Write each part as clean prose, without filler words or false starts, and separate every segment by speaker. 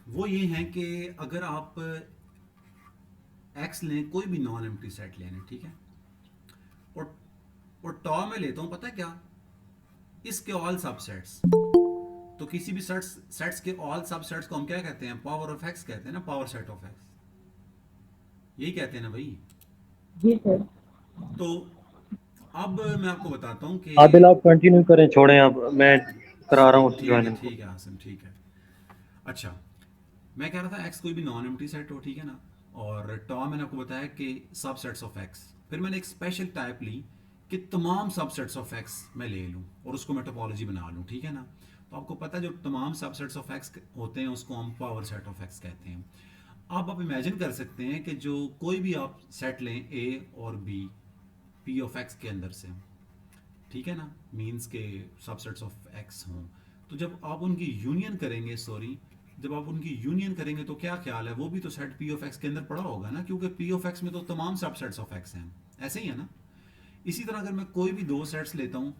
Speaker 1: वो ये हैं कि अगर आप एक्स लें, कोई भी नॉन एम्प्टी सेट लें, ठीक है, और टॉ में लेता हूँ, पता है क्या, इसके ऑल सबसेट्स, तो किसी भी सेट्स के ऑल सबसेट्स को हम क्या कहते हैं, पावर ऑफ एक्स कहते हैं ना, पावर सेट ऑफ एक्स, यही कहते हैं ना भाई।
Speaker 2: जी सर।
Speaker 1: तो अब मैं आपको बताता हूँ कि
Speaker 3: आदिल आप कंटिन्यू करें, छोड़ें, अब मैं करा रहा हूँ
Speaker 1: ठीक है,
Speaker 3: ज्वाइन इनको।
Speaker 1: ठीक है आसिम, ठीक है। अच्छा, मैं कह रहा था एक्स कोई भी नॉन एम्प्टी सेट हो, ठीक है ना, और टॉ मैंने आपको बताया कि सबसेट्स ऑफ एक्स, फिर मैंने एक स्पेशल टाइप ली कि तमाम सबसेट्स ऑफ एक्स मैं ले लूँ और उसको मैं टोपोलॉजी बना लूँ, ठीक है ना। तो आपको पता है जो तमाम सबसेट्स ऑफ एक्स होते हैं उसको हम पावर सेट ऑफ एक्स कहते हैं। अब आप इमेजिन कर सकते हैं कि जो कोई भी आप सेट लें ए और बी, पी ऑफ एक्स के अंदर से, ठीक है ना, मीन्स के सबसेट्स ऑफ एक्स हों, तो जब आप उनकी यूनियन करेंगे, सॉरी, जब आप उनकी यूनियन करेंगे तो क्या ख्याल है, वो भी तो सेट पी ऑफ एक्स के अंदर पड़ा होगा ना, क्योंकि पी ऑफ एक्स में तो तमाम सबसेट्स ऑफ एक्स हैं, ऐसे ही है ना। इसी तरह अगर मैं कोई भी दो सेट्स लेता हूँ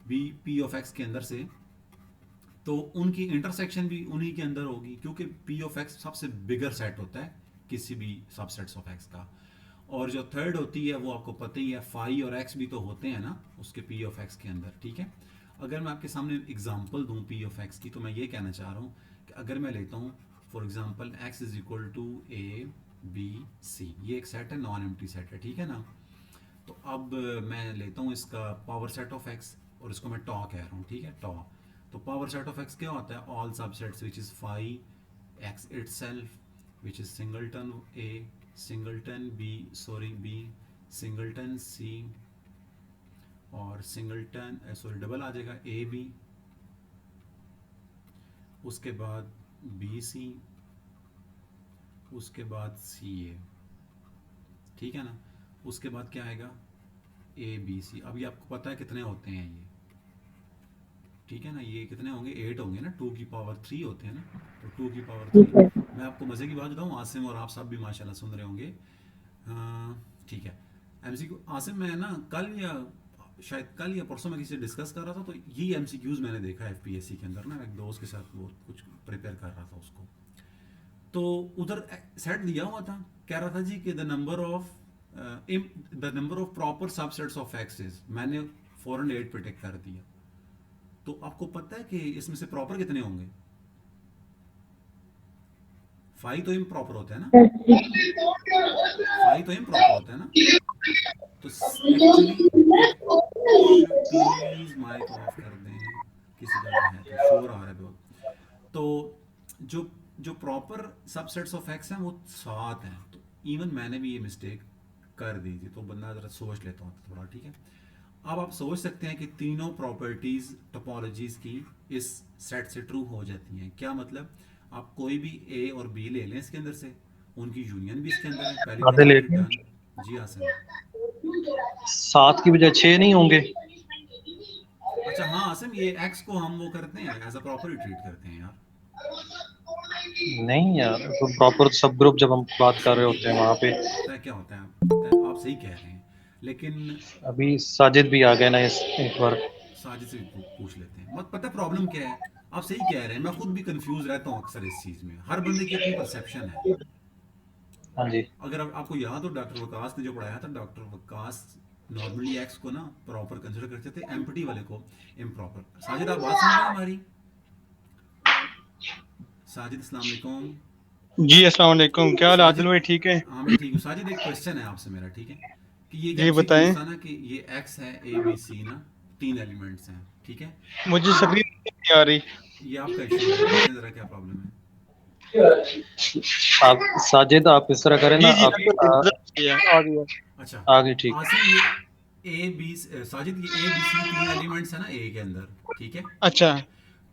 Speaker 1: बी पी ऑफ एक्स के अंदर से, तो उनकी इंटरसेक्शन भी उन्हीं के अंदर होगी, क्योंकि पी ऑफ एक्स सबसे बिगर सेट होता है किसी भी सबसेट्स ऑफ एक्स का। और जो थर्ड होती है वो आपको पता ही है, फाई और एक्स भी तो होते हैं ना उसके पी ऑफ एक्स के अंदर, ठीक है। अगर मैं आपके सामने एग्जांपल दूं पी ऑफ एक्स की, तो मैं ये कहना चाह रहा हूँ कि अगर मैं लेता हूँ for example X is equal to A B C, ये एक सेट है, नॉन एम्प्टी सेट है, ठीक है ना। तो अब मैं लेता हूँ इसका पावर सेट ऑफ एक्स और इसको मैं टॉ कह रहा हूँ, ठीक है, टॉ। तो पावर सेट ऑफ एक्स क्या होता है, all subsets which is phi X itself which is singleton A, singleton B, sorry B, singleton C, और सिंगलटन सॉरी डबल आ जाएगा ए बी, उसके बाद बी सी, उसके बाद सी ए, ठीक है ना। उसके बाद क्या आएगा, ए बी सी। अभी आपको पता है कितने होते हैं ये, ठीक है ना, ये कितने होंगे, 8 होंगे ना, 2 की पावर 3 होते हैं ना, तो 2 की पावर 3।
Speaker 2: जी सर।
Speaker 1: मैं आपको मज़े की बात बताऊँ आसिम, और आप सब भी माशाल्लाह सुन रहे होंगे, ठीक है। एमसीक्यू आसिम, मैं ना कल या शायद कल या परसों मैं किसी से डिस्कस कर रहा था, तो ये एमसीक्यूज मैंने देखा एफपीएससी के अंदर ना, मैं एक दोस्त के साथ वो कुछ प्रिपेयर कर रहा था उसको, तो उधर सेट दिया हुआ था, कह रहा था जी कि the number of proper subsets of x is, मैंने 408 पे टिक कर दिया। तो आपको पता है कि इसमें से प्रॉपर कितने होंगे, 5 तो इम्प्रॉपर होता है ना, 5 तो इम्प्रॉपर होता है ना। तो एक्चुअली एक, प्लीज माइक ऑफ कर दें, किसी का अगर है तो, शोर आ रहा है बहुत। तो जो जो प्रॉपर सबसेट्स ऑफ एक्स हैं वो 7 हैं, तो इवन मैंने भी ये मिस्टेक कर दी थी, तो बंदा ज़रा सोच लेता हूँ थोड़ा, ठीक है। अब आप सोच सकते हैं कि तीनों प्रॉपर्टीज टोपोलॉजीज की इस सेट से ट्रू हो जाती हैं, क्या मतलब, आप कोई भी ए और बी ले लें इसके अंदर से, उनकी यूनियन भी इसके अंदर है, पहली
Speaker 3: आदिल
Speaker 1: प्रॉपर्टी
Speaker 3: एक मिनट,
Speaker 1: डन। जी आसिम।
Speaker 3: 7 की बजाय 6 नहीं होंगे?
Speaker 1: अच्छा हाँ आसिम, ये एक्स को हम वो करते हैं, एज अ प्रॉपर्टी ट्रीट करते हैं यार।
Speaker 3: नहीं यार, तो प्रॉपर सब ग्रुप जब हम बात कर रहे होते हैं वहां पे।
Speaker 1: पता है क्या होता है, पता है, आप सही कह रहे हैं, लेकिन
Speaker 3: अभी साजिद भी आ गए ना इस एक बार।
Speaker 1: साजिद से भी पूछ लेते हैं, मत पता प्रॉब्लम क्या है। आप सही कह रहे हैं, मैं खुद भी कंफ्यूज रहता हूँ अक्सर इस चीज़ में, हर बंदे की अपनी परसेप्शन है।
Speaker 3: हाँ जी।
Speaker 1: अगर आपको याद हो, डॉक्टर वकास ने जो पढ़ाया था, डॉक्टर वकास नॉर्मली एक्स को ना प्रॉपर कंसिडर करते थे, एम्प्टी वाले को इम्प्रॉपर। साजिद आप बात सुन रहे हैं हमारी, साजिद अस्सलाम वालेकुम।
Speaker 4: जी अस्सलाम वालेकुम, क्या हाल है आदिल
Speaker 1: साजिद,
Speaker 4: भाई, ठीक है?
Speaker 1: हाँ मैं ठीक हूँ साजिद, एक क्वेश्चन है आपसे मेरा, ठीक है, कि ये
Speaker 4: जी
Speaker 1: एमसीक्यूज
Speaker 4: बताएं।
Speaker 1: था ना, कि ये एक्स है ए बी सी ना, 3 एलिमेंट्स हैं, ठीक है।
Speaker 4: मुझे
Speaker 1: अब
Speaker 4: स्क्रीन नहीं आ रही।
Speaker 1: ये आपका इशू है, देखें ज़रा क्या प्रॉब्लम है।
Speaker 3: आप साजिद, आप इस तरह करें ना,
Speaker 4: जी जी,
Speaker 3: आप
Speaker 4: आ गया।
Speaker 1: अच्छा
Speaker 3: आगे ठीक।
Speaker 1: आसिम, ये ए बी साजिद, ये ए बी सी 3 एलिमेंट्स है ना ए के अंदर, ठीक है।
Speaker 4: अच्छा,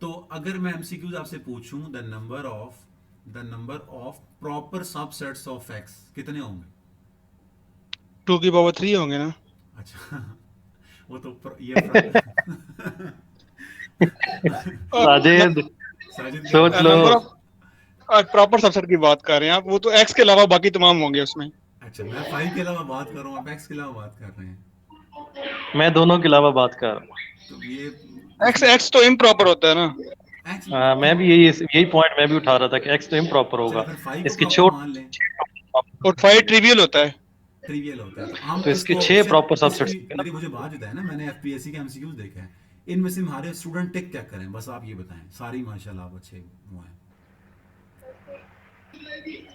Speaker 1: तो अगर मैं एमसीक्यूज आपसे पूछूं, the number of proper subsets of x कितने होंगे।
Speaker 4: 2 की पावर 3 होंगे ना?
Speaker 1: अच्छा वो तो
Speaker 4: न,
Speaker 3: साजिद
Speaker 1: साजिद क्या
Speaker 3: सोच
Speaker 1: बोल
Speaker 3: लो।
Speaker 1: रहे
Speaker 4: नंबर
Speaker 1: हैं।
Speaker 4: ऑफ प्रॉपर सबसेट की बात कर रहे हैं आप, वो तो एक्स के अलावा बाकी तमाम होंगे उसमें।
Speaker 1: अच्छा, मैं 5 के अलावा बात कर रहा हूँ, आप एक्स के अलावा बात कर रहे हैं,
Speaker 3: मैं दोनों के अलावा बात कर रहा हूँ।
Speaker 1: तो ये
Speaker 4: एक्स
Speaker 1: इसमें
Speaker 4: एक्स तो इम्प्रॉपर होता है ना?
Speaker 3: मैं भी यही पॉइंट मैं भी उठा रहा था कि एक्स तो इम्प्रॉपर
Speaker 1: चलो
Speaker 3: होगा।
Speaker 1: फिर फाइव को
Speaker 3: इसके
Speaker 1: प्रॉपर मान लें।
Speaker 3: छोटे
Speaker 4: और 5 ट्रिवियल होता है।
Speaker 1: ट्रिवियल होता है तो हम
Speaker 3: तो इसके
Speaker 1: इसको
Speaker 3: 6
Speaker 1: सिर्फ
Speaker 3: प्रॉपर सबसेट्स
Speaker 1: इसकी
Speaker 3: होंगे
Speaker 1: मेरी
Speaker 3: ना।
Speaker 1: मुझे बात बताया ना, मैंने एफपीएससी के एमसीक्यूज देखा है, इनमें से हमारे स्टूडेंट टिक क्या करें, बस आप ये बताएं। सारी माशाल्लाह आप अच्छे हुए हैं।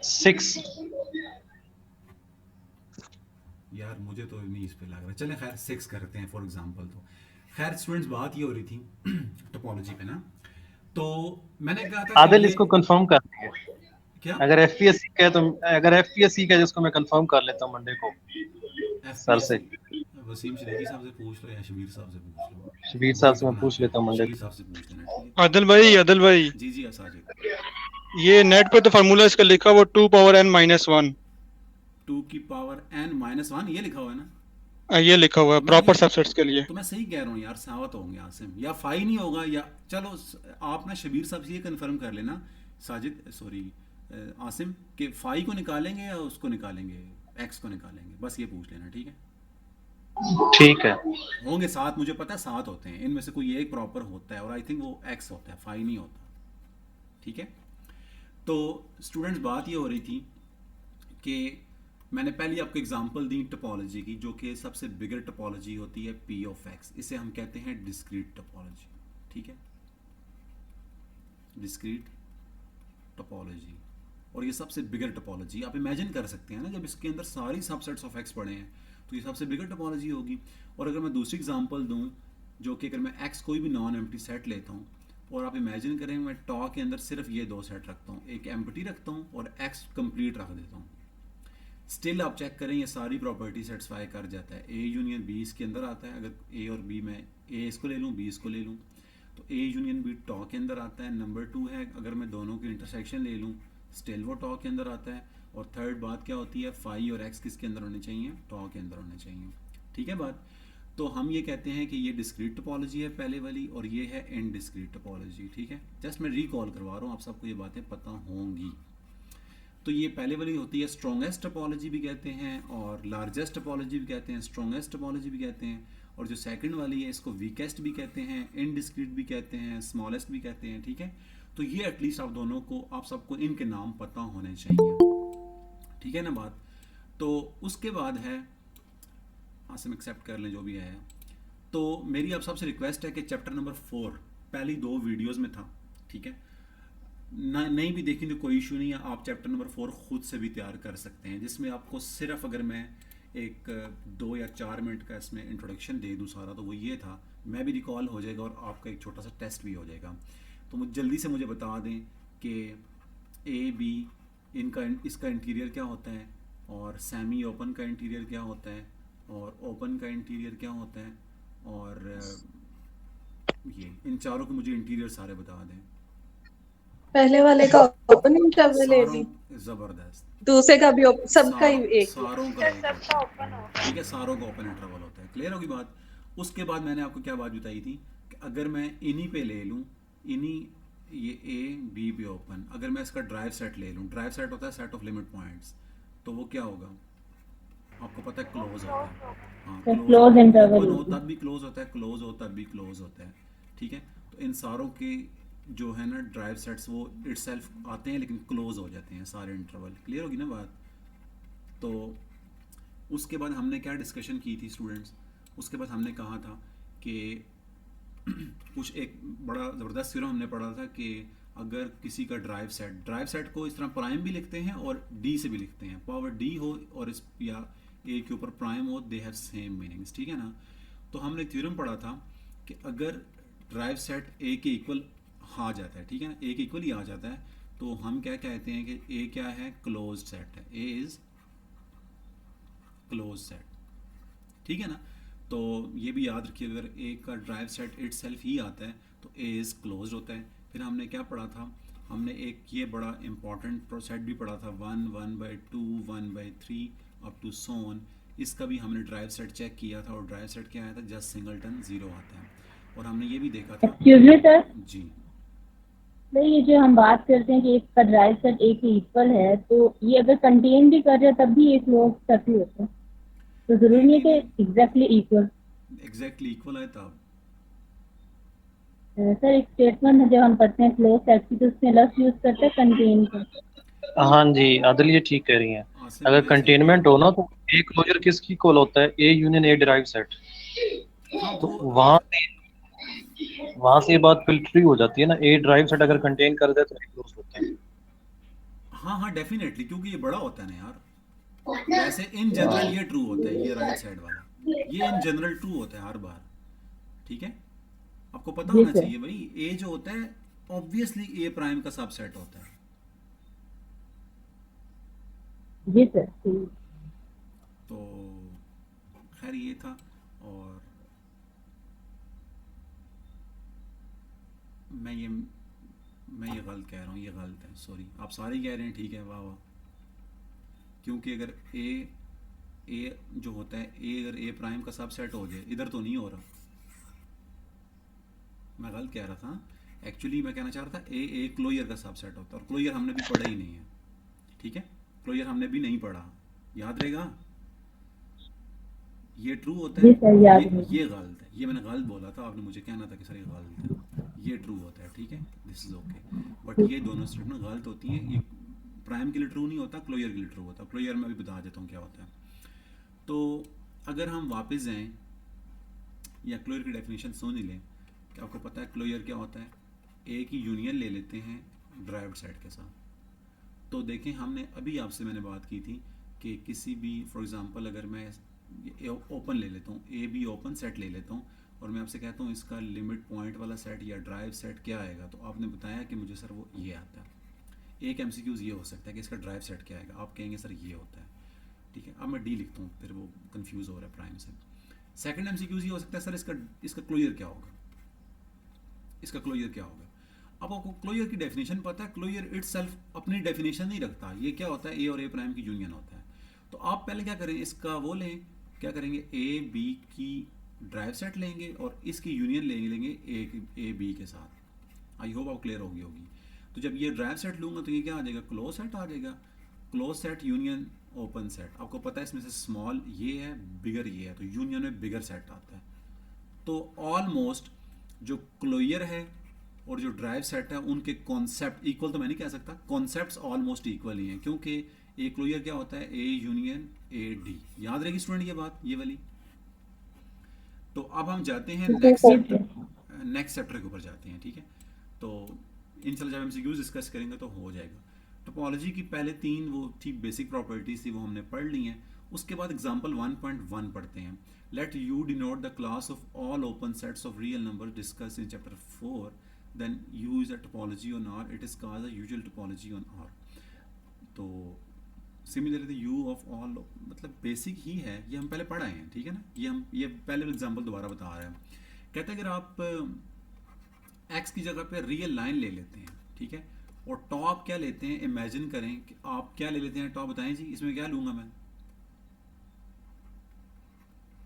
Speaker 3: 6।
Speaker 1: यार मुझे तो नहीं इस पे लग रहा, चलें खैर 6 करते हैं फॉर एग्जांपल। तो खैर स्टूडेंट्स बात ये हो रही थी टोपोलॉजी पे ना, तो मैंने कहा था कि
Speaker 3: आदिल
Speaker 1: ये
Speaker 3: इसको कंफर्म कर दिए।
Speaker 1: क्या
Speaker 3: अगर एफपीएससी का है तो अगर एफपीएससी का है जिसको मैं कंफर्म कर लेता हूँ मंडे को सर से।
Speaker 1: एफपीएससी वसीम सिद्दीकी साहब से पूछ लो या शबीर साहब से पूछ लो,
Speaker 3: शबीर साहब
Speaker 1: वही
Speaker 3: से
Speaker 1: तो
Speaker 3: मैं पूछ
Speaker 1: बनाते
Speaker 3: लेता हूँ
Speaker 1: हैं,
Speaker 3: मंडे
Speaker 1: शबीर
Speaker 3: को।
Speaker 1: साहब से पूछ लेना, ठीक है।
Speaker 4: आदिल भाई
Speaker 1: जी जी साजिद।
Speaker 4: ये नेट पे तो फार्मूला इसका लिखा हुआ 2 पावर n माइनस 1।
Speaker 1: 2 की पावर n-1 ये लिखा हुआ है ना।
Speaker 4: ये लिखा हुआ है
Speaker 1: तो मैं ये
Speaker 4: प्रॉपर सबसेट्स के लिए।
Speaker 1: तो मैं सही कह रहा हूँ यार, सावत होंगे आसिम, या फाई नहीं होगा या चलो आप ना शबीर साहब से ये कंफर्म कर लेना साजिद, सॉरी आसिम, कि फाई को निकालेंगे या उसको निकालेंगे, एक्स को निकालेंगे, बस ये पूछ लेना, ठीक है।
Speaker 3: ठीक है।
Speaker 1: होंगे 7, मुझे पता है 7 होते हैं, इनमें से कोई एक प्रॉपर होता है और आई थिंक वो एक्स होता है, फाई नहीं होता, ठीक है। तो स्टूडेंट्स बात ये हो रही थी कि मैंने पहले आपको एग्जांपल दी टोपोलॉजी की, जो कि सबसे बिगर टोपोलॉजी होती है पी ऑफ एक्स, इसे हम कहते हैं डिस्क्रीट टोपोलॉजी, ठीक है, डिस्क्रीट टोपोलॉजी। और ये सबसे बिगर टोपोलॉजी आप इमेजिन कर सकते हैं ना, जब इसके अंदर सारी सबसेट्स ऑफ एक्स पड़े हैं तो ये सबसे बिगर टोपोलॉजी होगी। और अगर मैं दूसरी एग्जांपल दूं, जो कि अगर मैं एक्स कोई भी नॉन एम्प्टी सेट लेता हूँ और आप इमेजिन करें मैं टॉ के अंदर सिर्फ ये 2 सेट रखता हूँ, एक एम्प्टी रखता हूँ और एक्स कंप्लीट रख देता हूँ, स्टिल आप चेक करें ये सारी प्रॉपर्टी सेटिस्फाई कर जाता है। ए यूनियन बी इसके अंदर आता है, अगर ए और बी में ए इसको ले लूँ बी इसको ले लूँ तो ए यूनियन बी टॉ के अंदर आता है। नंबर 2 है अगर मैं दोनों की इंटरसेक्शन ले लूँ स्टिल वो टॉ के अंदर आता है। और थर्ड बात क्या होती है, फाई और एक्स किसके अंदर होने चाहिए, टॉ के अंदर होने चाहिए, ठीक है बात। तो हम ये कहते हैं कि ये डिस्क्रीट टोपोलॉजी है पहले वाली और ये है इनडिस्क्रीट टोपोलॉजी, ठीक है। जस्ट मैं रिकॉल करवा रहा हूँ, आप सबको ये बातें पता होंगी। तो ये पहले वाली होती है स्ट्रॉन्गेस्ट टोपोलॉजी भी कहते हैं और लार्जेस्ट टोपोलॉजी भी कहते हैं, स्ट्रॉन्गेस्ट टोपोलॉजी भी कहते हैं। और जो सेकंड वाली है इसको वीकेस्ट भी कहते हैं, इनडिस्क्रीट भी कहते हैं, स्मॉलेस्ट भी कहते हैं, ठीक है। तो ये एटलीस्ट आप दोनों को, आप सबको इनके नाम पता होने चाहिए, ठीक है ना बात। तो उसके बाद है, आसिम एक्सेप्ट कर लें जो भी है। तो मेरी आप सबसे रिक्वेस्ट है कि चैप्टर नंबर 4 पहली 2 वीडियोस में था, ठीक है ना, नहीं भी देखी तो कोई इशू नहीं है, आप चैप्टर नंबर 4 खुद से भी तैयार कर सकते हैं, जिसमें आपको सिर्फ अगर मैं एक 2 या 4 मिनट का इसमें इंट्रोडक्शन दे दूं सारा, तो वो ये था, मैं भी रिकॉल हो जाएगा और आपका एक छोटा सा टेस्ट भी हो जाएगा। तो मुझे जल्दी से मुझे बता दें कि ए बी इनका इसका इंटीरियर क्या होता है, और सेमी ओपन का इंटीरियर क्या होता है, और ओपन का इंटीरियर क्या होता है, और ये इन चारों के मुझे इंटीरियर सारे बता दें।
Speaker 2: पहले वाले का ओपन इंटरवल है
Speaker 1: सारों
Speaker 2: जी,
Speaker 1: जबरदस्त,
Speaker 2: दूसरे का भी सबका ही एक ही।
Speaker 1: सारों का एक होता है, ठीक है, सारों का ओपन इंटरवल होता है, क्लियर होगी बात। उसके बाद मैंने आपको क्या बात बताई थी कि अगर मैं इन्हीं पे ले लूँ, इन्हीं ये ए बी पे ओपन, अगर मैं इसका ड्राइव सेट ले लूँ, ड्राइव सेट होता है सेट ऑफ लिमिट पॉइंट्स, तो वो क्या होगा आपको पता है, क्लोज होता है। हाँ
Speaker 5: क्लोज इंटरवल
Speaker 1: ओपन हो तब भी क्लोज होता है, क्लोज हो तब भी क्लोज होता है, ठीक है। तो इन सारों के जो है ना ड्राइव सेट्स वो इटसेल्फ आते हैं लेकिन क्लोज हो जाते हैं सारे इंटरवल, क्लियर होगी ना बात। तो उसके बाद हमने क्या डिस्कशन की थी स्टूडेंट्स, उसके बाद हमने कहा था कि कुछ एक बड़ा ज़बरदस्त थ्योरम हमने पढ़ा था कि अगर किसी का ड्राइव सेट को इस तरह प्राइम भी लिखते हैं और डी से भी लिखते हैं, पावर डी हो और इस या ए के ऊपर प्राइम हो, दे हैव सेम मीनिंग्स, ठीक है ना। तो हमने थ्योरम पढ़ा था कि अगर ड्राइव सेट ए के इक्वल आ जाता है, ठीक है ना, ए के इक्वल ही आ जाता है, तो हम क्या कहते हैं कि ए क्या है, क्लोज सेट है, ए इज क्लोज सेट, ठीक है ना। तो ये भी याद रखिए अगर ए का ड्राइव सेट इटसेल्फ ही आता है तो ए इज क्लोज होता है। फिर हमने क्या पढ़ा था, हमने एक ये बड़ा इंपॉर्टेंट सेट भी पढ़ा था 1 1/2 1/3 अप टू सोन, इसका भी हमने ड्राइव सेट चेक किया था और ड्राइव सेट क्या आया था, जस्ट सिंगलटन 0 आता है। और हमने ये भी देखा था,
Speaker 5: एक्सक्यूज मी सर,
Speaker 1: जी
Speaker 5: नहीं ये जो हम बात करते हैं कि एक का ड्राइव सेट एक के इक्वल है, तो ये अगर कंटेन भी कर रहे हैं तब भी एक क्लोज सेट ही होता है, तो जरूरी नहीं है कि एग्जैक्टली इक्वल।
Speaker 1: एग्जैक्टली इक्वल है तब
Speaker 5: सर एक स्टेटमेंट है जब हम पढ़ते हैं क्लोज सेट की, तो उसमें लफ्ज यूज करते हैं कंटेन का।
Speaker 3: हाँ जी आदिल, ये ठीक कह रही हैं।
Speaker 1: आसिम
Speaker 3: अगर
Speaker 1: ये सही कह रहे
Speaker 3: कंटेनमेंट हो
Speaker 1: हैं।
Speaker 3: ना तो ए क्लोजर किसकी इक्वल होता है? A union A derive set.
Speaker 1: हाँ
Speaker 3: तो
Speaker 1: वो
Speaker 3: वहां से ये बात फिल्टर हो जाती है ना, ए ड्राइव सेट अगर कंटेन कर दे तो ए क्लोज होता है।
Speaker 1: हाँ हाँ डेफिनेटली, क्योंकि ये बड़ा होता है ना यार। वैसे इन जनरल ये ट्रू होता है, ये राइट साइड वाला, ये इन जनरल ट्रू होता है हर बार। ठीक है, आपको पता
Speaker 5: जी
Speaker 1: होना
Speaker 5: सर।
Speaker 1: चाहिए भाई, ए जो होता है ऑब्वियसली ए प्राइम का सबसेट होता है।
Speaker 5: जी सर ठीक।
Speaker 1: तो खैर ये था। और मैं ये गलत कह रहा हूँ, ये गलत है, सॉरी। आप सारे कह रहे हैं ठीक है, वाह वाह। क्योंकि अगर ए जो होता है, ए अगर ए प्राइम का सबसेट हो जाए, इधर तो नहीं हो रहा, मैं गलत कह रहा था। एक्चुअली मैं कहना चाह रहा था ए क्लोजर का सबसेट होता है, और क्लोजर हमने भी पढ़ा ही नहीं है। ठीक है, क्लोजर हमने भी नहीं पढ़ा, याद रहेगा। ये ट्रू होता
Speaker 5: जी
Speaker 1: है,
Speaker 5: सर याद
Speaker 1: ये
Speaker 5: है।
Speaker 1: ये गलत है, ये मैंने गलत बोला था, आपने मुझे कहना था कि सर ये गलत है। ये ट्रू होता है, ठीक है, दिस इज ओके। बट ये दोनों स्टेटमेंट गलत होती हैं। ये प्राइम के लिए ट्रू नहीं होता, क्लोजर के लिए ट्रू होता है। क्लोजर में भी बता देता हूँ क्या होता है। तो अगर हम वापस जाएं या क्लोजर की डेफिनेशन सुन ही लें कि आपको पता है क्लोजर क्या होता है। ए की यूनियन ले लेते हैं ड्राइव्ड सेट के साथ। तो देखें, हमने अभी आपसे मैंने बात की थी कि किसी भी, फॉर एग्जांपल अगर मैं ओपन ले लेता हूँ, ए बी ओपन सेट ले लेता हूँ, और मैं आपसे कहता हूँ इसका लिमिट पॉइंट वाला सेट या ड्राइव सेट क्या आएगा, तो आपने बताया कि मुझे सर वो ये आता है। एक एमसीक्यूज ये हो सकता है कि इसका ड्राइव सेट क्या आएगा, आप कहेंगे सर ये होता है। ठीक है, अब मैं डी लिखता हूँ, फिर वो कंफ्यूज हो रहा है प्राइम से। सेकंड एमसीक्यूज ये हो सकता है सर इसका इसका क्लोजर क्या होगा, इसका क्लोजर क्या होगा। अब आपको क्लोजर की डेफिनेशन पता है, क्लोजर इटसेल्फ अपनी डेफिनेशन नहीं रखता। ये क्या होता है, ए और ए प्राइम की यूनियन होता है। तो आप पहले क्या करें, इसका वो लें, क्या करेंगे, ए बी की ड्राइव सेट लेंगे और इसकी यूनियन लेंगे ए बी के साथ। आई होप आप क्लियर होगी। तो जब ये ड्राइव सेट लूंगा तो ये क्या आ जाएगा, क्लोज सेट आ जाएगा। Close set union open set, आपको पता है इसमें से स्मॉल ये है, बिगर ये है, तो यूनियन में बिगर सेट आता है। तो ऑलमोस्ट जो क्लोजर है और जो ड्राइव सेट है उनके कॉन्सेप्ट इक्वल तो मैं नहीं कह सकता, कॉन्सेप्ट्स ऑलमोस्ट इक्वल ही हैं, क्योंकि ए क्लोजर क्या होता है, ए यूनियन ए डी। याद रहेगी स्टूडेंट ये बात, ये वाली। तो अब हम जाते हैं
Speaker 2: जी
Speaker 1: next
Speaker 2: sir.
Speaker 1: Chapter, next chapter के ऊपर जाते हैं। ठीक है, तो इंशाल्लाह जब एमसीक्यूज डिस्कस करेंगे तो हो जाएगा। टोपोलॉजी की पहले तीन वो ठीक बेसिक प्रॉपर्टीज थी, वो हमने पढ़ ली हैं। उसके बाद एग्जांपल 1.1 पढ़ते हैं। Let U denote the class of all open sets of real number discuss in chapter 4, then U is a topology on R, it is called a usual topology on R. तो similarly U of all, मतलब basic ही है, ये हम पहले पढ़ाए हैं। ठीक है ना, ये पहले एग्जांपल दोबारा बता रहे हैं। कहते हैं अगर आप एक्स की जगह पे रियल लाइन ले लेते हैं, ठीक है, और टॉप क्या लेते हैं, इमेजिन करें कि आप क्या ले लेते हैं टॉप, बताएं जी, इसमें क्या लूंगा मैं।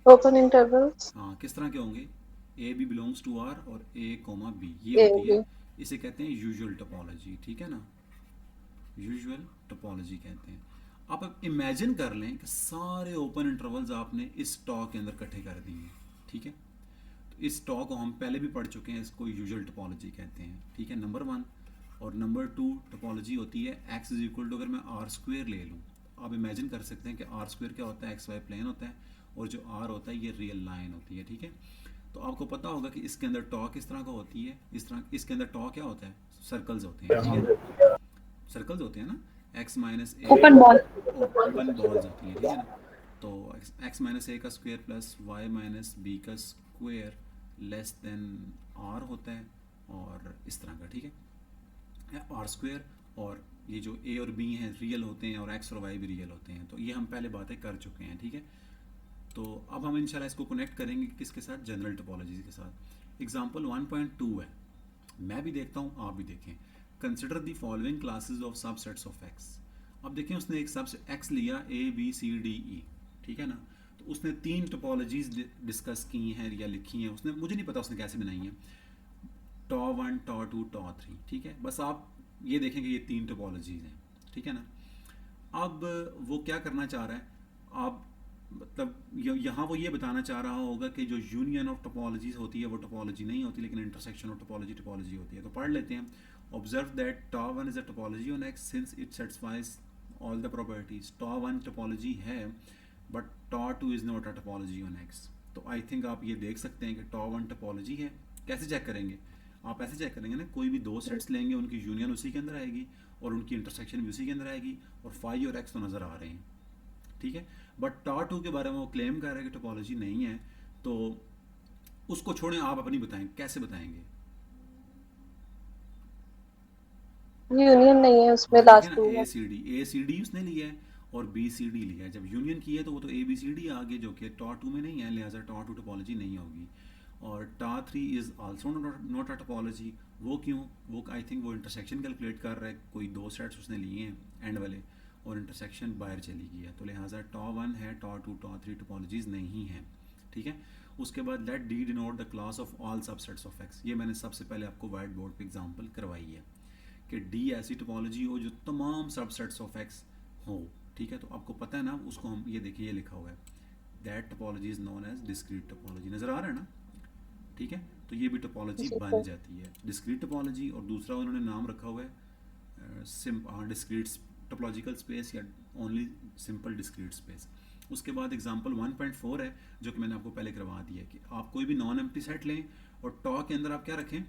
Speaker 2: ओपन इंटरवल्स
Speaker 1: हाँ, किस तरह के होंगे, A B belongs to R और ए कोमा बी, ये
Speaker 2: ए
Speaker 1: होती है,
Speaker 2: बी।
Speaker 1: इसे कहते हैं यूजुअल टोपोलॉजी। ठीक है ना, यूजुअल टोपोलॉजी कहते हैं। आप इमेजिन कर लें कि सारे ओपन इंटरवल्स आपने इस टॉप के अंदर इकट्ठे कर दिए हैं। ठीक है, तो इस टॉप को हम पहले भी पढ़ चुके हैं, इसको यूजुअल टोपोलॉजी कहते हैं। ठीक है, नंबर 1। और नंबर 2 टोपोलॉजी होती है एक्स इज इक्वल टू, अगर मैं आर स्क्वेयर ले लूँ, आप इमेजिन कर सकते हैं कि आर स्क्वेयर क्या होता है, एक्स वाई प्लेन होता है, और जो आर होता है ये रियल लाइन होती है। ठीक है, तो आपको पता होगा कि इसके अंदर टॉ किस तरह का होती है, इस तरह इसके अंदर टॉ क्या होता है, सर्कल्स होते हैं। ठीक है, सर्कल्स होते हैं ना, एक्स माइनस ए,
Speaker 2: ओपन बॉल।
Speaker 1: ओपन बॉल्स होती हैं। ठीक है ना, तो एक्स माइनस ए का square plus y minus b का स्क्वायर लेस देन आर होता है, और इस तरह का। ठीक है, आर स्क्वायर, और ये जो ए और बी हैं रियल होते हैं, और एक्स और वाई भी रियल होते हैं। तो ये हम पहले बातें कर चुके हैं। ठीक है, तो अब हम इंशाल्लाह इसको कनेक्ट करेंगे किसके साथ, जनरल टोपोलॉजी के साथ। एग्जांपल 1.2 है, मैं भी देखता हूँ आप भी देखें। Consider the following classes of subsets of x. अब देखें, उसने एक सबसेट एक्स लिया, ए बी सी डी ई, ठीक है ना, तो उसने 3 टोपोलॉजीज डिस्कस की हैं या लिखी हैं, उसने, मुझे नहीं पता उसने कैसे बनाई हैं, टॉ 1 टॉ 2 टॉ 3। ठीक है, बस आप ये देखें कि ये 3 टोपोलॉजीज हैं। ठीक है ना, अब वो क्या करना चाह रहा है, आप मतलब यहाँ वो ये बताना चाह रहा होगा कि जो यूनियन ऑफ टोपोलॉजीज होती है वो टोपोलॉजी नहीं होती, लेकिन इंटरसेक्शन ऑफ टोपोलॉजी टोपोलॉजी होती है। तो पढ़ लेते हैं। Observe that tau one is a topology on X since it satisfies all the properties. Tau one topology है but tau two is not a topology on X. तो I think आप ये देख सकते हैं कि टॉ वन टोपोलॉजी है। कैसे चेक करेंगे? आप ऐसे चेक करेंगे ना, कोई भी दो सेट्स लेंगे, उनकी यूनियन उसी के अंदर आएगी और उनकी इंटरसेक्शन भी उसी के अंदर आएगी, और फाई और एक्स तो नज़र आ रहे हैं, ठीक है। बट टॉ टू के बारे में वो क्लेम कर रहे हैं कि टोपोलॉजी नहीं है, तो उसको छोड़ें, आप अपनी बताएं, कैसे बताएंगे?
Speaker 2: यूनियन नहीं है उसमें,
Speaker 1: हाँ देखें
Speaker 2: लास्ट
Speaker 1: ना,
Speaker 2: टू है।
Speaker 1: ए सी डी उसने लिया है और बी सी डी लिया है। जब यूनियन की है तो वो तो ए बी सी डी आ गए, जो कि टॉ टू में नहीं है, लिहाजा टॉ टू टोपोलॉजी नहीं होगी। और tau three is also not a topology. वो क्यों? वो आई थिंक वो इंटरसेक्शन कैलकुलेट कर रहा है, कोई दो सेट्स उसने लिए हैं एंड वाले, और इंटरसेक्शन बाहर चली गई है, तो लिहाजा टॉ वन है, tau two tau three topologies नहीं हैं, ठीक है। उसके बाद let D denote the class of all subsets of X. ये मैंने सबसे पहले आपको वाइट बोर्ड पे एग्जांपल करवाई है कि डी ऐसी टोपोलॉजी हो जो तमाम सबसेट्स ऑफ एक्स हो, ठीक है। तो आपको पता है ना, उसको हम ये देखिए, ये लिखा हुआ है that topology is known as discrete topology, नज़र आ रहा है ना, ठीक है। तो ये भी टोपोलॉजी
Speaker 2: जी
Speaker 1: बन
Speaker 2: सर।
Speaker 1: जाती है, डिस्क्रीट टोपोलॉजी। और दूसरा उन्होंने नाम रखा हुआ है डिस्क्रीट टोपोलॉजिकल स्पेस या ओनली सिंपल डिस्क्रीट स्पेस। उसके बाद एग्जांपल 1.4 है, जो कि मैंने आपको पहले करवा दिया है कि आप कोई भी नॉन एम्प्टी सेट लें और टॉ के अंदर आप क्या रखें,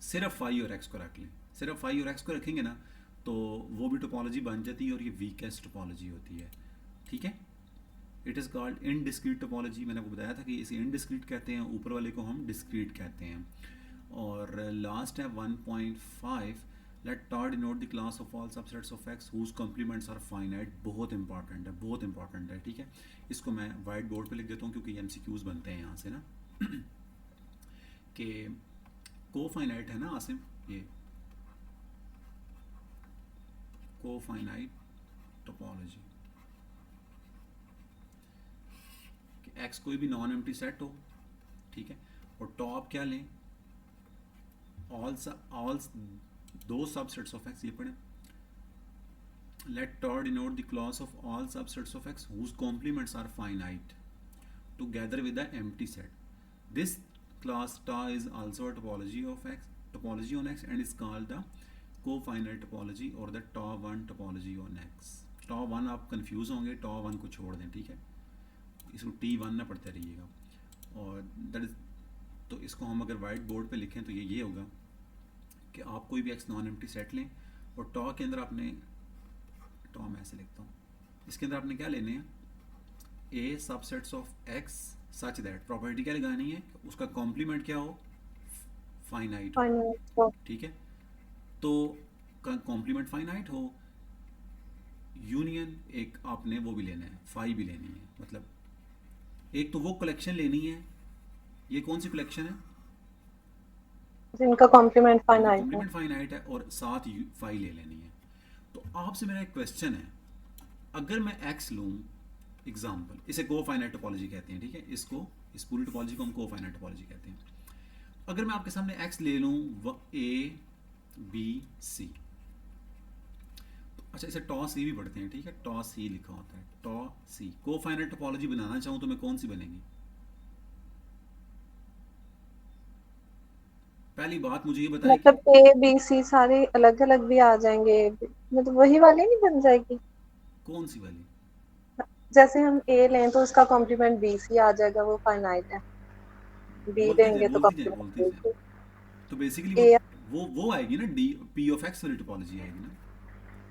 Speaker 1: सिर्फ फाई और एक्स को रख लें। सिर्फ फाई और एक्स को रखेंगे ना, तो वो भी टोपोलॉजी बन जाती है और ये वीकेस्ट टोपोलॉजी होती है, ठीक है। It is called indiscrete topology. मैंने आपको बताया था कि इसे इनडिस्क्रीट कहते हैं, ऊपर वाले को हम डिस्क्रीट कहते हैं। और लास्ट है 1.5, let tau denote the class of all subsets of X whose complements are finite. बहुत इंपॉर्टेंट है, बहुत इंपॉर्टेंट है, ठीक है। इसको मैं वाइट बोर्ड पे लिख देता हूँ क्योंकि ये MCQs बनते हैं यहाँ से ना कि को फाइनाइट है ना आसिम, ये को फाइनाइट टोपोलॉजी कि एक्स कोई भी नॉन एम्प्टी सेट हो, ठीक है, और टॉप क्या लें, ऑल दो सबसेट्स ऑफ एक्स। ये पढ़ें, let tau denote the class of all subsets of X whose complements are finite together with the empty set. This class tau is also a topology of x, topology on x, and is called the co-finite topology or the tau1 topology on x। tau1 आप confuse होंगे, tau1 को छोड़ दें, ठीक है, इसको t1 ना पढ़ते रहिएगा। और दैट इज, तो इसको हम अगर वाइट बोर्ड पे लिखें तो ये होगा कि आप कोई भी एक्स नॉन एम्प्टी सेट लें और टॉ के अंदर आपने, टॉ मैं ऐसे लिखता हूँ, इसके अंदर आपने क्या लेने हैं, a subsets of X such that, property क्या लगानी है, उसका कॉम्प्लीमेंट क्या हो, फाइनाइट हो,
Speaker 2: फाइनल।
Speaker 1: ठीक है। तो कॉम्प्लीमेंट फाइनाइट हो, यूनियन एक आपने वो भी लेना है, फाई भी लेनी है, मतलब एक तो वो कलेक्शन लेनी है, ये कौन सी कलेक्शन है,
Speaker 2: जिनका कॉम्प्लीमेंट
Speaker 1: जिनका
Speaker 2: फाइनाइट है।
Speaker 1: कॉम्प्लीमेंट फाइनाइट है, और साथ फाई ले लेनी है। तो आपसे मेरा एक क्वेश्चन है, अगर मैं एक्स लूँ एग्जाम्पल, इसे को फाइनाइट टोपोलॉजी कहते हैं, ठीक है, इसको, इस पूरी टोपोलॉजी को हम को फाइनाइट टोपोलॉजी कहते हैं। अगर मैं आपके सामने एक्स ले लूँ ए बी सी, तो अच्छा इसे टॉ सी भी पढ़ते हैं, ठीक है, टॉ सी लिखा होता है, टॉ सी। को फाइनाइट टोपोलॉजी बनाना चाहूँ तो मैं कौन सी बनेगी? पहली बात मुझे ये बताइए कि
Speaker 2: मतलब ए बी सी सारे अलग अलग भी आ जाएंगे, मतलब वही वाली नहीं बन जाएगी?
Speaker 1: कौन सी वाली?
Speaker 2: जैसे हम ए लें तो उसका कॉम्प्लीमेंट बी सी आ जाएगा, वो फाइनाइट है। बी
Speaker 1: बोलते जाए
Speaker 2: लेंगे तो
Speaker 1: बोलते जाए
Speaker 2: कॉम्प्लीमेंट
Speaker 1: बोलते
Speaker 2: बी
Speaker 1: जाए,
Speaker 2: सी।
Speaker 1: तो बेसिकली
Speaker 2: ए,
Speaker 1: वो आएगी ना, डी पी ऑफ एक्स वाली टोपोलॉजी आएगी ना,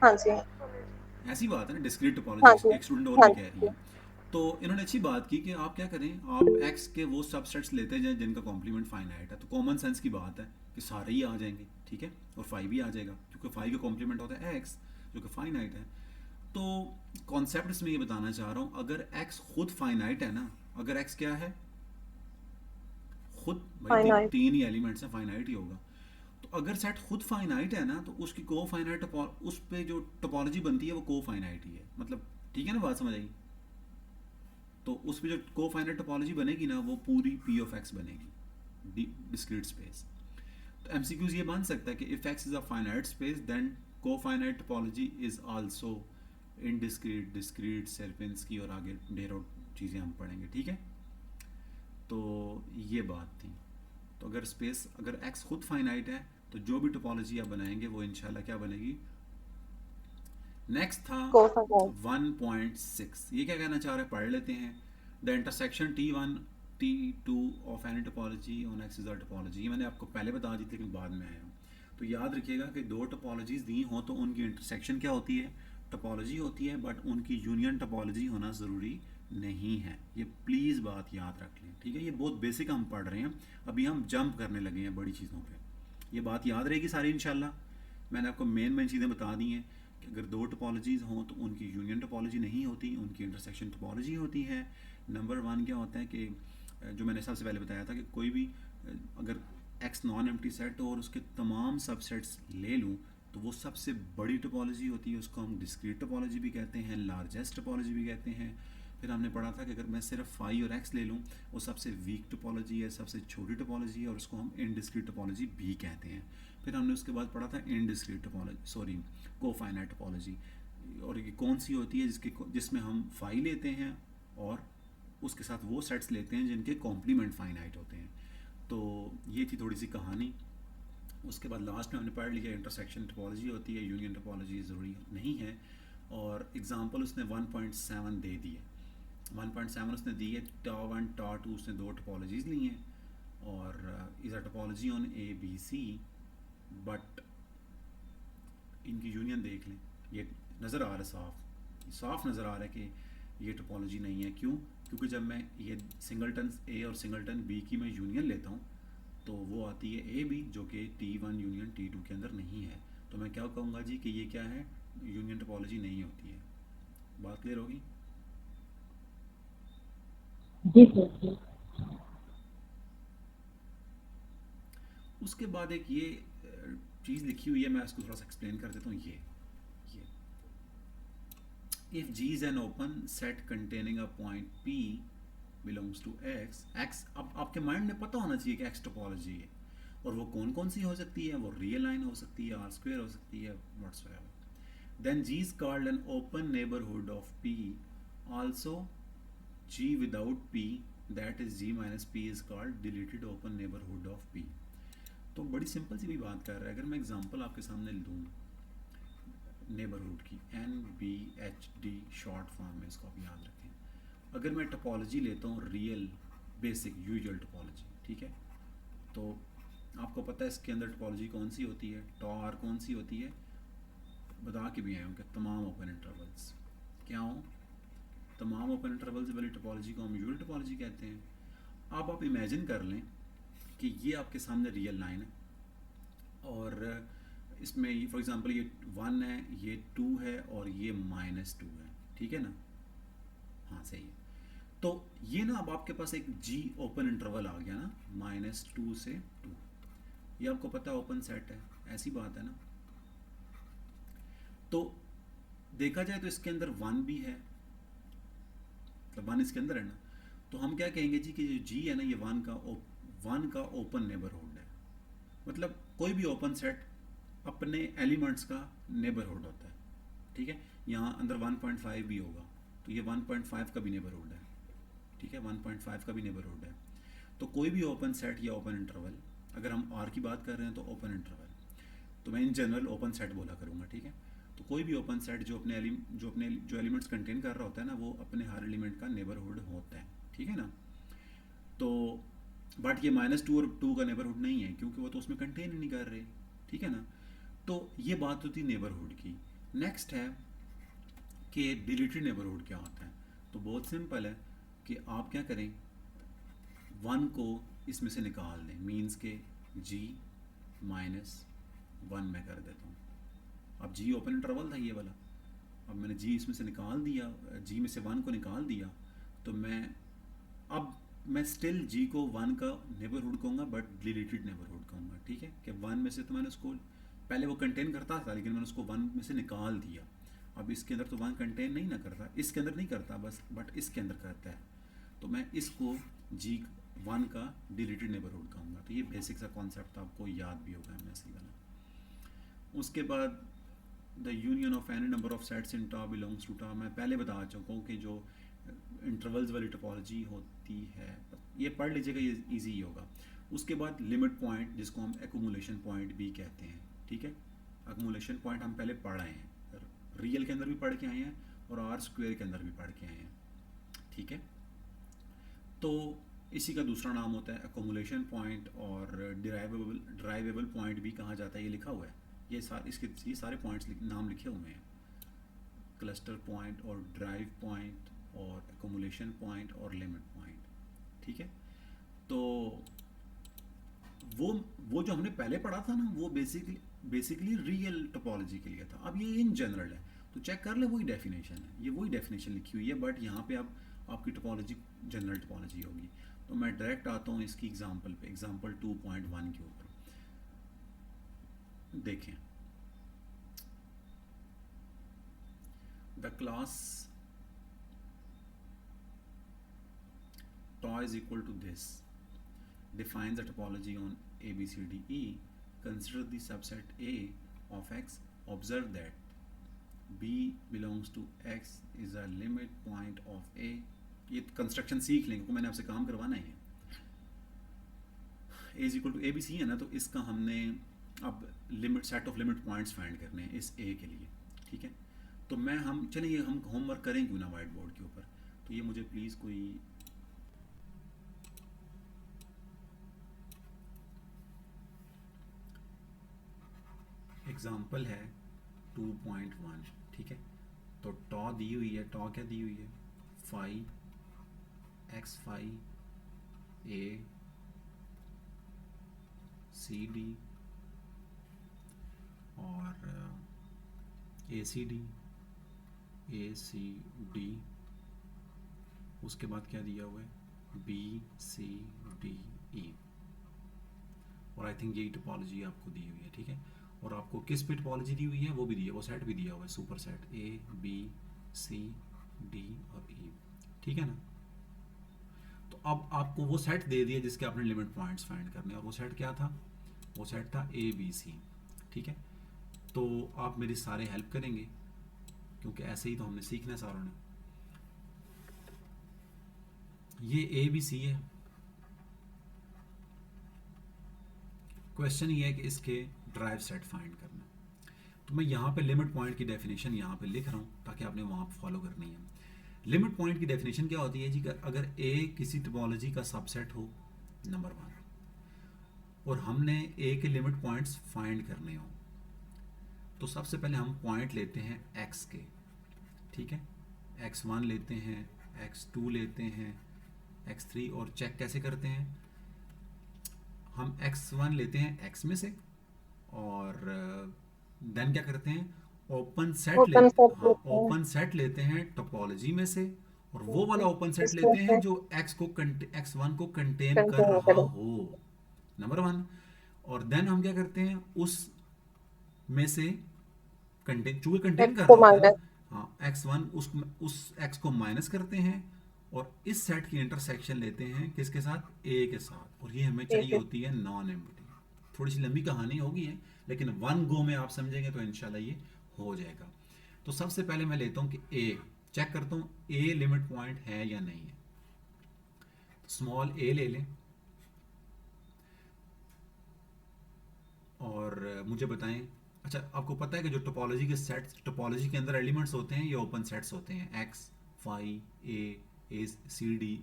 Speaker 2: हाँ जी,
Speaker 1: ऐसी बात है ना, डिस्क्रीट
Speaker 2: हाँ
Speaker 1: टोपोलॉजी।
Speaker 2: जी,
Speaker 1: एक स्टूडेंट और
Speaker 2: हाँ
Speaker 1: भी कह रही
Speaker 2: जी।
Speaker 1: है। तो इन्होंने अच्छी बात की कि आप क्या करें, आप एक्स के वो सबसेट्स लेते जाएं जिनका कॉम्प्लीमेंट फाइनाइट है। तो कॉमन सेंस की बात है कि सारे ही आ जाएंगे, ठीक है, और फाइव भी आ जाएगा क्योंकि फाइव का कॉम्प्लीमेंट होता है एक्स जो कि फाइनाइट है। तो कॉन्सेप्ट इसमें ये बताना चाह रहा हूँ, अगर एक्स खुद फाइनाइट है ना, अगर एक्स क्या है, खुद, भाई
Speaker 2: फाइनाइट।
Speaker 1: तीन ही एलिमेंट्स हैं, फाइनाइट ही होगा। तो अगर सेट खुद फाइनाइट है ना, तो उसकी को फाइनाइट, उस पे जो टोपोलॉजी बनती है वो को फाइनाइट ही है, मतलब ठीक है ना, बात समझ आई? तो उस पे जो को फाइनाइट टोपोलॉजी बनेगी ना, वो पूरी पी ऑफ एक्स बनेगी, डिस्क्रीट स्पेस। तो MCQs ये बन सकता है कि if X is a finite space then cofinite topology is also indiscrete, discrete, Sierpinski और आगे ढेरों चीज़ें हम पढ़ेंगे, ठीक है। तो ये बात थी। तो अगर स्पेस, अगर एक्स खुद फाइनाइट है तो जो भी टोपोलॉजी आप बनाएंगे वो इंशाल्लाह क्या बनेगी। नेक्स्ट था
Speaker 2: कोफाइनाइट
Speaker 1: 1.6, ये क्या कहना चाह रहे हैं, पढ़ लेते हैं। The intersection T1 T2 of any topology on x is a topology. ये मैंने आपको पहले बता दी थी लेकिन बाद में आया हूँ। तो याद रखिएगा कि दो टोपोलॉजीज दी हों तो उनकी इंटरसेक्शन क्या होती है, टोपोलॉजी होती है, बट उनकी यूनियन टोपोलॉजी होना ज़रूरी नहीं है। ये प्लीज़ बात याद रख लें, ठीक है। ये बहुत बेसिक हम पढ़ रहे हैं, अभी हम जंप करने लगे हैं बड़ी चीज़ों पे। ये बात याद रहेगी सारी इंशाल्लाह। मैंने आपको मेन चीज़ें बता दी हैं कि अगर दो टोपोलॉजीज़ हों तो उनकी यूनियन टोपोलॉजी नहीं होती, उनकी इंटरसेक्शन टोपोलॉजी होती है। नंबर 1 क्या होता है कि जो मैंने सबसे पहले बताया था कि कोई भी अगर एक्स नॉन एम्प्टी सेट हो और उसके तमाम सबसेट्स ले लूँ तो वो सबसे बड़ी टोपोलॉजी होती है, उसको हम डिस्क्रीट टोपोलॉजी भी कहते हैं, लार्जेस्ट टोपोलॉजी भी कहते हैं। फिर हमने पढ़ा था कि अगर मैं सिर्फ फाई और एक्स ले लूँ वो सबसे वीक टोपोलॉजी है, सबसे छोटी टोपोलॉजी है और उसको हम इनडिस्क्रीट टोपोलॉजी भी कहते हैं। फिर हमने उसके बाद पढ़ा था इनडिस्क्रीट टोपोलॉजी, सॉरी कोफाइनाइट टोपोलॉजी, और ये कौन सी होती है जिसमें हम फाई लेते हैं और उसके साथ वो सेट्स लेते हैं जिनके कॉम्प्लीमेंट फाइनाइट होते हैं। तो ये थी थोड़ी सी कहानी। उसके बाद लास्ट में हमने पढ़ लिया इंटरसेक्शन टोपोलॉजी होती है, यूनियन टोपोलॉजी ज़रूरी नहीं है। और एग्जांपल उसने 1.7 दे दिए, 1.7 उसने दी है। टा1 टा2 उसने दो टोपोलॉजीज़ ली हैं और is a topology on A B C, but इनकी यूनियन देख लें, ये नज़र आ रहा है, साफ नज़र आ रहा है कि ये टोपोलॉजी नहीं है। क्यों? क्योंकि जब मैं ये सिंगलटन ए और सिंगलटन बी की मैं यूनियन लेता हूँ तो वो आती है ए बी, जो कि T1 यूनियन T2 के अंदर नहीं है। तो मैं क्या कहूँगा जी कि ये क्या है, यूनियन टोपोलॉजी नहीं होती है। बात क्लियर होगी?
Speaker 5: जी सर जी।
Speaker 1: उसके बाद एक ये चीज़ लिखी हुई है, मैं इसको थोड़ा सा एक्सप्लेन कर देता हूँ। ये if G is an open set containing a point P belongs to X, अब आपके माइंड में पता होना चाहिए कि X टोपोलॉजी है और वो कौन कौन सी हो सकती है। वो रियल लाइन हो सकती है, R² हो सकती है, whatsoever। Then G is called an open neighborhood of P, also G without P, that is G minus P, is called deleted open neighborhood of P। तो बड़ी सिंपल सी भी बात कर रहा है। अगर मैं एग्जांपल आपके सामने लूँ नेबरहुड की, NBHD शॉर्ट फॉर्म में, इसको आप याद रखें। अगर मैं टोपोलॉजी लेता हूँ रियल बेसिक यूजुअल टोपोलॉजी, ठीक है, तो आपको पता है इसके अंदर टोपोलॉजी कौन सी होती है, टॉर कौन सी होती है, बता के भी आए हूँ कि तमाम ओपन इंटरवल्स क्या हों, तमाम ओपन इंटरवल्स वाली टोपोलॉजी को हम यूजुअल टोपोलॉजी कहते हैं। अब आप इमेजिन कर लें कि ये आपके सामने रियल लाइन है और इसमें फॉर एग्जांपल ये 1 है, ये 2 है और ये -2 है, ठीक है ना। हाँ सही है। तो ये ना अब आपके पास एक G ओपन इंटरवल आ गया ना, -2 से 2। ये आपको पता है ओपन सेट है, ऐसी बात है ना। तो देखा जाए तो इसके अंदर 1 भी है, मतलब 1 इसके अंदर है ना। तो हम क्या कहेंगे जी कि जो G है ना, ये 1 का ओपन नेबरहुड है। मतलब कोई भी ओपन सेट अपने एलिमेंट्स का नेबरहुड होता है, ठीक है। यहाँ अंदर 1.5 भी होगा तो ये 1.5 का भी नेबरहुड है, ठीक है, 1.5 का भी नेबरहुड है। तो कोई भी ओपन सेट या ओपन इंटरवल, अगर हम R की बात कर रहे हैं तो ओपन इंटरवल, तो मैं इन जनरल ओपन सेट बोला करूँगा, ठीक है। तो कोई भी ओपन सेट जो एलिमेंट्स कंटेन कर रहा होता है ना, वो अपने हर एलिमेंट का नेबरहुड होता है, ठीक है ना। तो बट ये -2 और 2 का नेबरहुड नहीं है क्योंकि वो तो उसमें कंटेन ही नहीं कर रहे, ठीक है ना। तो ये बात होती नेबरहुड की। नेक्स्ट है कि डिलीटेड नेबरहुड क्या होता है। तो बहुत सिंपल है कि आप क्या करें, 1 को इसमें से निकाल दें, मीन्स के G -1 मैं कर देता हूँ। अब G ओपन इंटरवल था ये वाला, अब मैंने G इसमें से निकाल दिया, G में से 1 को निकाल दिया, तो मैं स्टिल G को 1 का नेबरहुड कहूँगा बट डिलीटेड नेबरहुड कहूँगा, ठीक है। कि 1 में से तो मैंने उसको पहले वो कंटेन करता था लेकिन मैंने उसको 1 में से निकाल दिया। अब इसके अंदर तो 1 कंटेन नहीं ना करता, इसके अंदर नहीं करता बस, बट इसके अंदर करता है, तो मैं इसको G1 का डिलीटेड नेबरहुड कहूँगा। तो ये बेसिक सा कॉन्सेप्ट आपको याद भी होगा MSc वाला। उसके बाद the union of any number of sets in tau belongs to tau, मैं पहले बता चुका हूँ कि जो इंटरवल्स वाली टोपोलॉजी होती है, ये पढ़ लीजिएगा, ये इजी ही होगा। उसके बाद लिमिट पॉइंट, जिसको हम एक्यूमुलेशन पॉइंट भी कहते हैं, ठीक है। एक्यूमुलेशन पॉइंट हम पहले पढ़ आए हैं, रियल के अंदर भी पढ़ के आए हैं और आर स्क्वायर के अंदर भी पढ़ के आए हैं, ठीक है। तो इसी का दूसरा नाम होता है एक्यूमुलेशन पॉइंट, और ड्राइवेबल पॉइंट भी कहा जाता है, ये लिखा हुआ है, ये सारे पॉइंट्स नाम लिखे हुए हैं, क्लस्टर पॉइंट और ड्राइव पॉइंट और एक्यूमुलेशन पॉइंट और लिमिट पॉइंट, ठीक है। तो वो जो हमने पहले पढ़ा था ना, वो बेसिकली रियल टोपोलॉजी के लिए था। अब ये इन जनरल है, तो चेक कर ले, वही डेफिनेशन है, ये वही डेफिनेशन लिखी हुई है, बट यहाँ पे अब आपकी टोपोलॉजी जनरल टोपोलॉजी होगी। तो मैं डायरेक्ट आता हूँ इसकी एग्जांपल पे, एग्जांपल 2.1 के ऊपर देखें। The class tau is equal to this defines the topology on A, B, C, D, E. Consider the subset A of X. Observe that B belongs to X is a limit point of A. ये construction सीख लेंगे, को मैंने आपसे काम करवाना ही है। A is equal to A, B, C है ना, तो इसका हमने अब set of limit points find करने हैं इस A के लिए, ठीक है। तो चलिए हम होमवर्क करें क्यों ना वाइट बोर्ड के ऊपर। तो ये मुझे प्लीज़ कोई एग्जाम्पल है 2.1, ठीक है। तो टॉ दी हुई है, टॉ क्या दी हुई है, phi x phi A C D और ए सी डी, उसके बाद क्या दिया हुआ है, बी सी डी ई, और आई थिंक यही टोपोलॉजी आपको दी हुई है, ठीक है। और आपको किस पे टोपोलॉजी दी हुई है वो भी दी है, वो सेट भी दिया हुआ है, super set A B C D और ई, ठीक है ना। तो अब आपको वो सेट दे दिया जिसके आपने लिमिट पॉइंट्स फाइंड करने, और वो सेट क्या था, वो सेट था ए बी सी, ठीक है। तो आप मेरी सारे हेल्प करेंगे, क्योंकि ऐसे ही तो हमने सीखना है सारों ने। ये ए बी सी है, क्वेश्चन ये है कि इसके ड्राइव सेट फाइंड करना। तो मैं यहाँ पे लिमिट पॉइंट की डेफिनेशन यहाँ पे लिख रहा हूँ ताकि आपने वहाँ फॉलो करनी है। लिमिट पॉइंट की डेफिनेशन क्या होती है जी, अगर ए किसी टोपोलॉजी का सबसेट हो, नंबर 1, और हमने ए के लिमिट पॉइंट्स फाइंड करने हो, तो सबसे पहले हम पॉइंट लेते हैं एक्स के, ठीक है। x1 लेते हैं, x2 लेते हैं, x3, और चेक कैसे करते हैं, हम x1 लेते हैं x में से, और देन क्या करते हैं, ओपन सेट लेते हैं टोपोलॉजी में से, और वो वाला ओपन सेट लेते हैं जो x1 को कंटेन कर रहा हो, नंबर 1। और देन हम क्या करते हैं, उस में से चूंकि कंटेन कर रहा होता है, हाँ, x1 उस x को माइनस करते हैं, और इस सेट की इंटरसेक्शन लेते हैं किसके साथ, a के साथ, और ये हमें चाहिए होती है नॉन एम्प्टी। थोड़ी सी लंबी कहानी होगी है, लेकिन वन गो में आप समझेंगे तो इंशाल्लाह ये हो जाएगा। तो सबसे पहले मैं लेता हूँ कि a, चेक करता हूँ a लिमिट पॉइंट है या नहीं है। स्मॉल a ले लें और मुझे बताएं। अच्छा, आपको पता है कि जो टोपोलॉजी के सेट्स, टोपोलॉजी के अंदर एलिमेंट्स होते हैं, ये ओपन सेट्स होते हैं, x phi A C D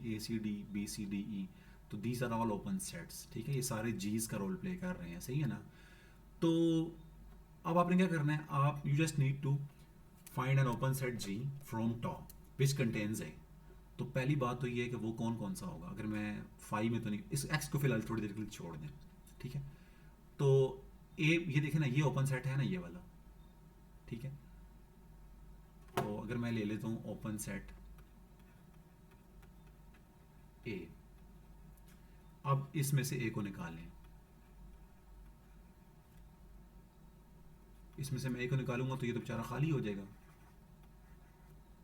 Speaker 1: B C D E, तो these are all open sets, ठीक है। ये सारे जीज का रोल प्ले कर रहे हैं, सही है ना। तो अब आपने क्या करना है, आप you just need to find an open set G from tau which contains A. तो पहली बात तो ये है कि वो कौन कौन सा होगा। अगर मैं फाई में तो नहीं, इस एक्स को फिलहाल थोड़ी देर के लिए छोड़ दें, ठीक है। तो ए, ये देखें ना, ये ओपन सेट है ना, ये वाला, ठीक है। तो अगर मैं ले लेता हूँ ओपन सेट ए, अब इसमें से ए को निकालें, इसमें से मैं ए को निकालूंगा तो ये तो बेचारा खाली हो जाएगा,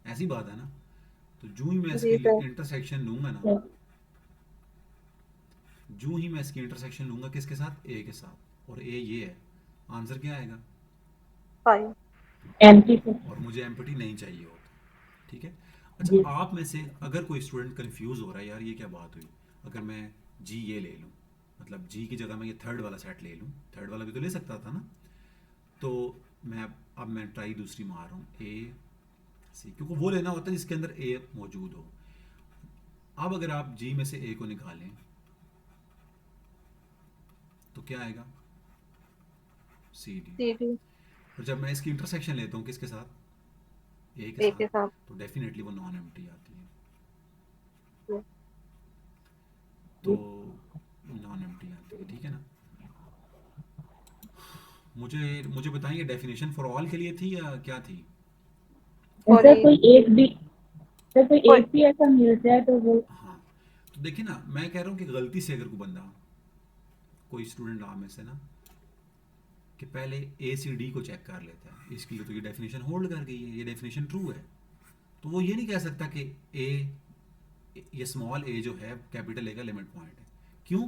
Speaker 1: ऐसी बात है ना। तो जूं ही मैं इसकी इंटरसेक्शन लूंगा ना, जूं ही मैं इसकी इंटरसेक्शन लूंगा किसके साथ, ए के साथ, और ए ये है, आंसर क्या आएगा,
Speaker 5: एमटी से।
Speaker 1: और मुझे एम्पटी नहीं चाहिए होता, ठीक है। अच्छा,
Speaker 5: जी
Speaker 1: आप में से अगर कोई स्टूडेंट कंफ्यूज हो रहा है, यार ये क्या बात हुई, अगर मैं जी ये ले लूँ, मतलब जी की जगह मैं ये थर्ड वाला सेट ले लूँ, थर्ड वाला भी तो ले सकता था ना, तो अब मैं ट्राई दूसरी मार रहा हूँ, ए सी, क्योंकि वो लेना होता है जिसके अंदर ए मौजूद हो। अब अगर आप जी में से ए को निकालें तो क्या आएगा, सी डी।
Speaker 2: सी डी
Speaker 1: और जब मैं इसकी इंटरसेक्शन लेता हूँ किसके साथ, ए के
Speaker 2: ए
Speaker 1: साथ,
Speaker 2: के साथ।
Speaker 1: तो डेफिनेटली वो नॉन एम्प्टी आती है,
Speaker 2: जी।
Speaker 1: तो नॉन एम्प्टी आती है, ठीक है ना। मुझे मुझे बताइए, डेफिनेशन फॉर ऑल के लिए थी या क्या थी?
Speaker 2: और
Speaker 5: सर, कोई एक भी, सर कोई
Speaker 2: कोई
Speaker 5: एक भी ऐसा मिल जाए तो वो।
Speaker 1: हाँ, तो देखिए ना, मैं कह रहा हूँ कि गलती से अगर कोई बंदा, कोई स्टूडेंट आप में से ना, कि पहले ए सी डी को चेक कर लेता है, इसके लिए तो ये डेफिनेशन होल्ड कर गई है, ये डेफिनेशन ट्रू है, तो वो ये नहीं कह सकता कि ए, ये स्मॉल ए जो है कैपिटल ए का लिमिट पॉइंट है। क्यों?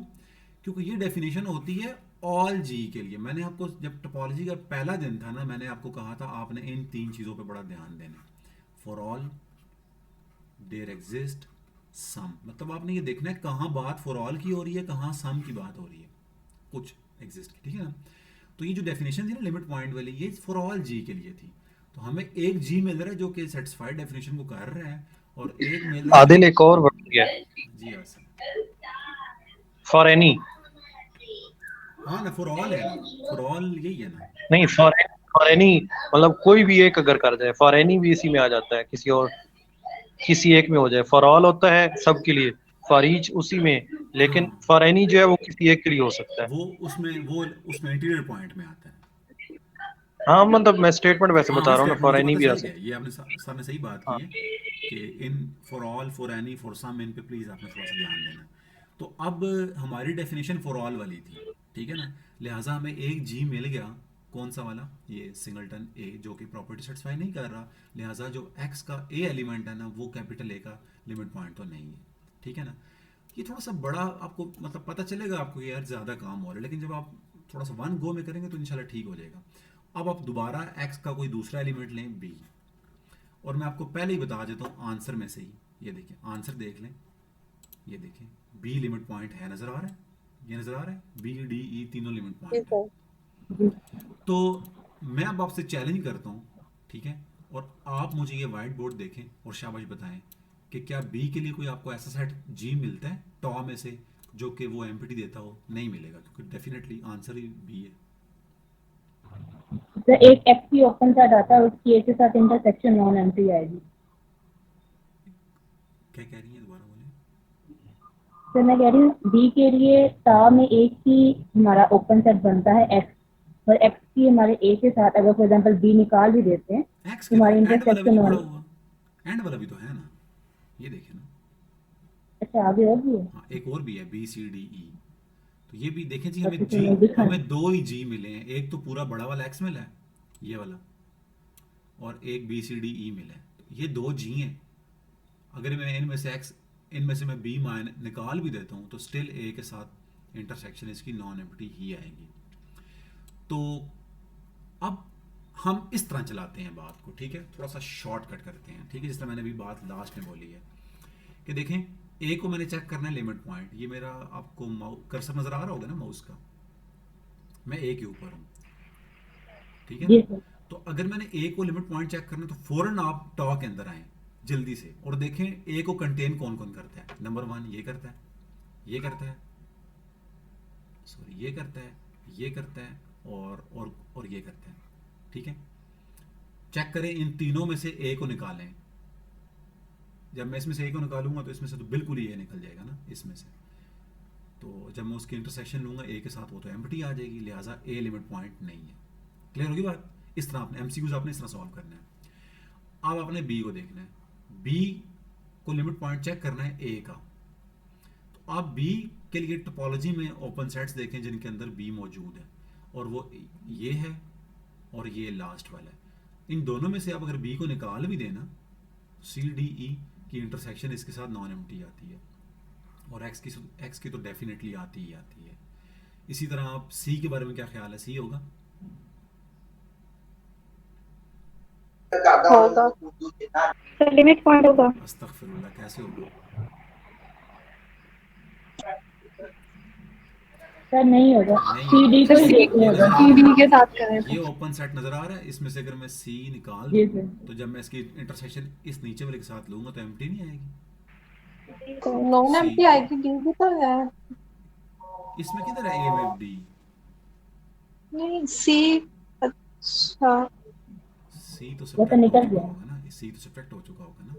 Speaker 1: क्योंकि ये डेफिनेशन होती है ऑल जी के लिए। मैंने आपको जब टोपोलॉजी का पहला दिन था ना, मैंने आपको कहा था आपने इन तीन चीज़ों पे बड़ा ध्यान देना। For all, there exist some, मतलब आपने ये देखना है कहाँ बात फॉर ऑल की हो रही है, कहाँ सम की बात हो रही है, कुछ एग्जिस्ट की, ठीक है ना। तो ये जो डेफिनेशन थी ना लिमिट पॉइंट वाली, ये फॉर ऑल जी के लिए थी। तो हमें एक जी मिल रहा है जो कि सेटिस्फाइड डेफिनेशन को कर रहा है, और एक मिल रहा है
Speaker 3: आदिल,
Speaker 1: जो,
Speaker 3: एक और वर्ड दिया
Speaker 1: जी हाँ सर,
Speaker 3: फॉर एनी।
Speaker 1: हाँ ना, फॉर ऑल है ना, फॉर ऑल यही है ना।
Speaker 3: नहीं, फॉर एनी मतलब कोई भी एक अगर कर जाए, फॉर एनी भी इसी में आ जाता है, किसी एक में हो जाए। फॉर ऑल होता है सबके लिए, फॉर ईच उसी में, लेकिन
Speaker 1: हाँ,
Speaker 3: फॉर एनी जो है वो किसी एक के लिए हो सकता है।
Speaker 1: वो उसमें इंटीरियर पॉइंट में आता है।
Speaker 3: हाँ, मतलब मैं स्टेटमेंट वैसे
Speaker 1: हाँ
Speaker 3: बता
Speaker 1: हाँ,
Speaker 3: रहा हूँ ना,
Speaker 1: स्टेटमेंट
Speaker 3: फॉर
Speaker 1: तो
Speaker 3: एनी
Speaker 1: पता
Speaker 3: भी आ
Speaker 1: चल गया,
Speaker 3: सकता
Speaker 1: ये आपने सर ने सही बात
Speaker 3: है।
Speaker 1: की
Speaker 3: हाँ
Speaker 1: है कि इन for all, for any, for some, इन पे प्लीज़ आपने थोड़ा सा ध्यान देना है। तो अब हमारी डेफिनेशन फॉर ऑल वाली थी, ठीक है ना, लिहाजा हमें एक जी मिल गया, कौन सा वाला, ये सिंगलटन ए, जो कि प्रॉपर्टी सेटिस्फाई नहीं कर रहा, लिहाजा जो एक्स का ए एलिमेंट है ना, वो कैपिटल ए का लिमिट पॉइंट तो नहीं है, ठीक है ना। ये थोड़ा सा बड़ा आपको मतलब पता चलेगा आपको कि यार ज़्यादा काम हो रहा है, लेकिन जब आप थोड़ा सा वन गो में करेंगे तो इंशाल्लाह ठीक हो जाएगा। अब आप दोबारा एक्स का कोई दूसरा एलिमेंट लें, बी, और मैं आपको पहले ही बता देता हूँ आंसर में से ही, ये देखिए आंसर देख लें, ये देखिए बी लिमिट पॉइंट है, नज़र आ रहा है, ये नज़र आ रहा है, बी डी ई तीनों लिमिट
Speaker 2: जी
Speaker 1: पॉइंट है।
Speaker 2: सर।
Speaker 5: जी
Speaker 1: तो मैं अब आपसे चैलेंज करता हूँ, ठीक है, और आप मुझे ये वाइट बोर्ड देखें और शाबाश बताएं कि क्या बी के लिए कोई आपको ऐसा सेट जी मिलता है टॉ में से जो कि वो एम्प्टी देता हो? नहीं मिलेगा, क्योंकि डेफिनेटली आंसर ही बी है।
Speaker 5: सर, एक एक्स की ओपन सेट आता है, उसकी ए के साथ इंटरसेक्शन नॉन एम्प्टी आएगी।
Speaker 1: क्या कह रही हैं, दोबारा बोलें।
Speaker 5: सर मैं कह रही हूँ बी के लिए ता में एक की हमारा ओपन सेट बनता है एक्स, और एक्स की हमारे ए के साथ अगर फॉर एग्जांपल बी निकाल भी देते हैं
Speaker 1: एक्स
Speaker 5: तो
Speaker 1: के तो
Speaker 5: हमारी
Speaker 1: एंड वाला भी
Speaker 5: इंटरसेक्शन
Speaker 1: तो पड़ा
Speaker 5: नॉन।
Speaker 1: हुआ, एंड वाला भी तो है ना, ये देखिए ना।
Speaker 5: अच्छा, आगे और भी है।
Speaker 1: हाँ, एक और भी है, बी सी डी ई। तो ये भी देखें जी,
Speaker 5: अच्छा,
Speaker 1: हमें
Speaker 5: तो
Speaker 1: जी,
Speaker 5: मैं दिखा
Speaker 1: हमें दो ही जी मिले हैं, एक तो पूरा बड़ा वाला एक्स मिला है, ये वाला, और एक बी सी डी ई मिला है, तो ये दो जी हैं। अगर मैं इनमें से एक्स, इनमें से मैं बी मान निकाल भी देता हूँ तो स्टिल ए के साथ इंटरसेक्शन इसकी नॉन एम्प्टी ही आएगी। तो अब हम इस तरह चलाते हैं बात को, ठीक है, थोड़ा सा शॉर्टकट करते हैं, ठीक है, जिस तरह मैंने अभी बात लास्ट में बोली है कि देखें ए को मैंने चेक करना है लिमिट पॉइंट, ये मेरा आपको कर्सर नजर आ रहा होगा ना माउस का, मैं ए के ऊपर हूँ, ठीक है ना।
Speaker 5: जी सर।
Speaker 1: तो अगर मैंने ए को लिमिट पॉइंट चेक करना है तो फौरन आप टॉ के अंदर आए जल्दी से और देखें ए को कंटेन कौन कौन करता है। नंबर वन ये करता है, ये करता है, सॉरी ये करता है, ये करता है, और ये करता है, ठीक है। चेक करें इन तीनों में से ए को निकालें। जब मैं इसमें से ए को निकालूंगा तो इसमें से तो बिल्कुल ही ए निकल जाएगा ना इसमें से, तो जब मैं उसकी इंटरसेक्शन लूंगा ए के साथ वो तो एम्प्टी आ जाएगी, लिहाजा ए लिमिट पॉइंट नहीं है। क्लियर होगी बात? इस तरह आपने एमसीक्यूज आपने इस तरह सॉल्व करना है। अब आपने बी को देखना है, बी को लिमिट पॉइंट चेक करना है ए का। तो आप बी के लिए टोपोलॉजी में ओपन सेट्स देखें जिनके अंदर बी मौजूद है, और वो ये है और ये लास्ट वाला है। इन दोनों में से आप अगर बी को निकाल भी देना, सी डी ई की इंटरसेक्शन इसके साथ नॉन एम्प्टी आती है, और एक्स की तो डेफिनेटली आती ही आती है। इसी तरह आप सी के बारे में क्या ख्याल है, सी होगा?
Speaker 2: होगा।
Speaker 6: तो लिमिट पॉइंट होगा।
Speaker 1: अस्तगफिरुल्लाह, कैसे होगा?
Speaker 5: सर नहीं होगा,
Speaker 1: नहीं
Speaker 5: सी डी
Speaker 1: होगा।
Speaker 5: को ही
Speaker 6: सी
Speaker 5: देखने
Speaker 1: ये
Speaker 5: होगा।
Speaker 1: नजर आ रहा
Speaker 6: डी के
Speaker 1: है,
Speaker 6: साथ करें
Speaker 1: ये
Speaker 6: तो
Speaker 1: ओपन सेट नजर आ रहा है। इसमें से अगर मैं सी निकाल
Speaker 5: जी
Speaker 1: दूं
Speaker 5: सर।
Speaker 1: तो जब मैं इसकी इंटरसेक्शन इस नीचे वाले के साथ लूंगा तो एम्प्टी नहीं आएगी।
Speaker 2: तो नॉन
Speaker 1: सी,
Speaker 2: एम्प्टी आएगी, डी भी तो है।
Speaker 1: इसमें किधर है ए में डी?
Speaker 2: नहीं सी, अच्छा
Speaker 1: सी तो
Speaker 5: वो तो
Speaker 1: सब्ट्रैक्ट हो
Speaker 5: निकल
Speaker 1: चुका
Speaker 5: गया।
Speaker 1: होगा ना, सी तो सब्ट्रैक्ट हो चुका होगा ना।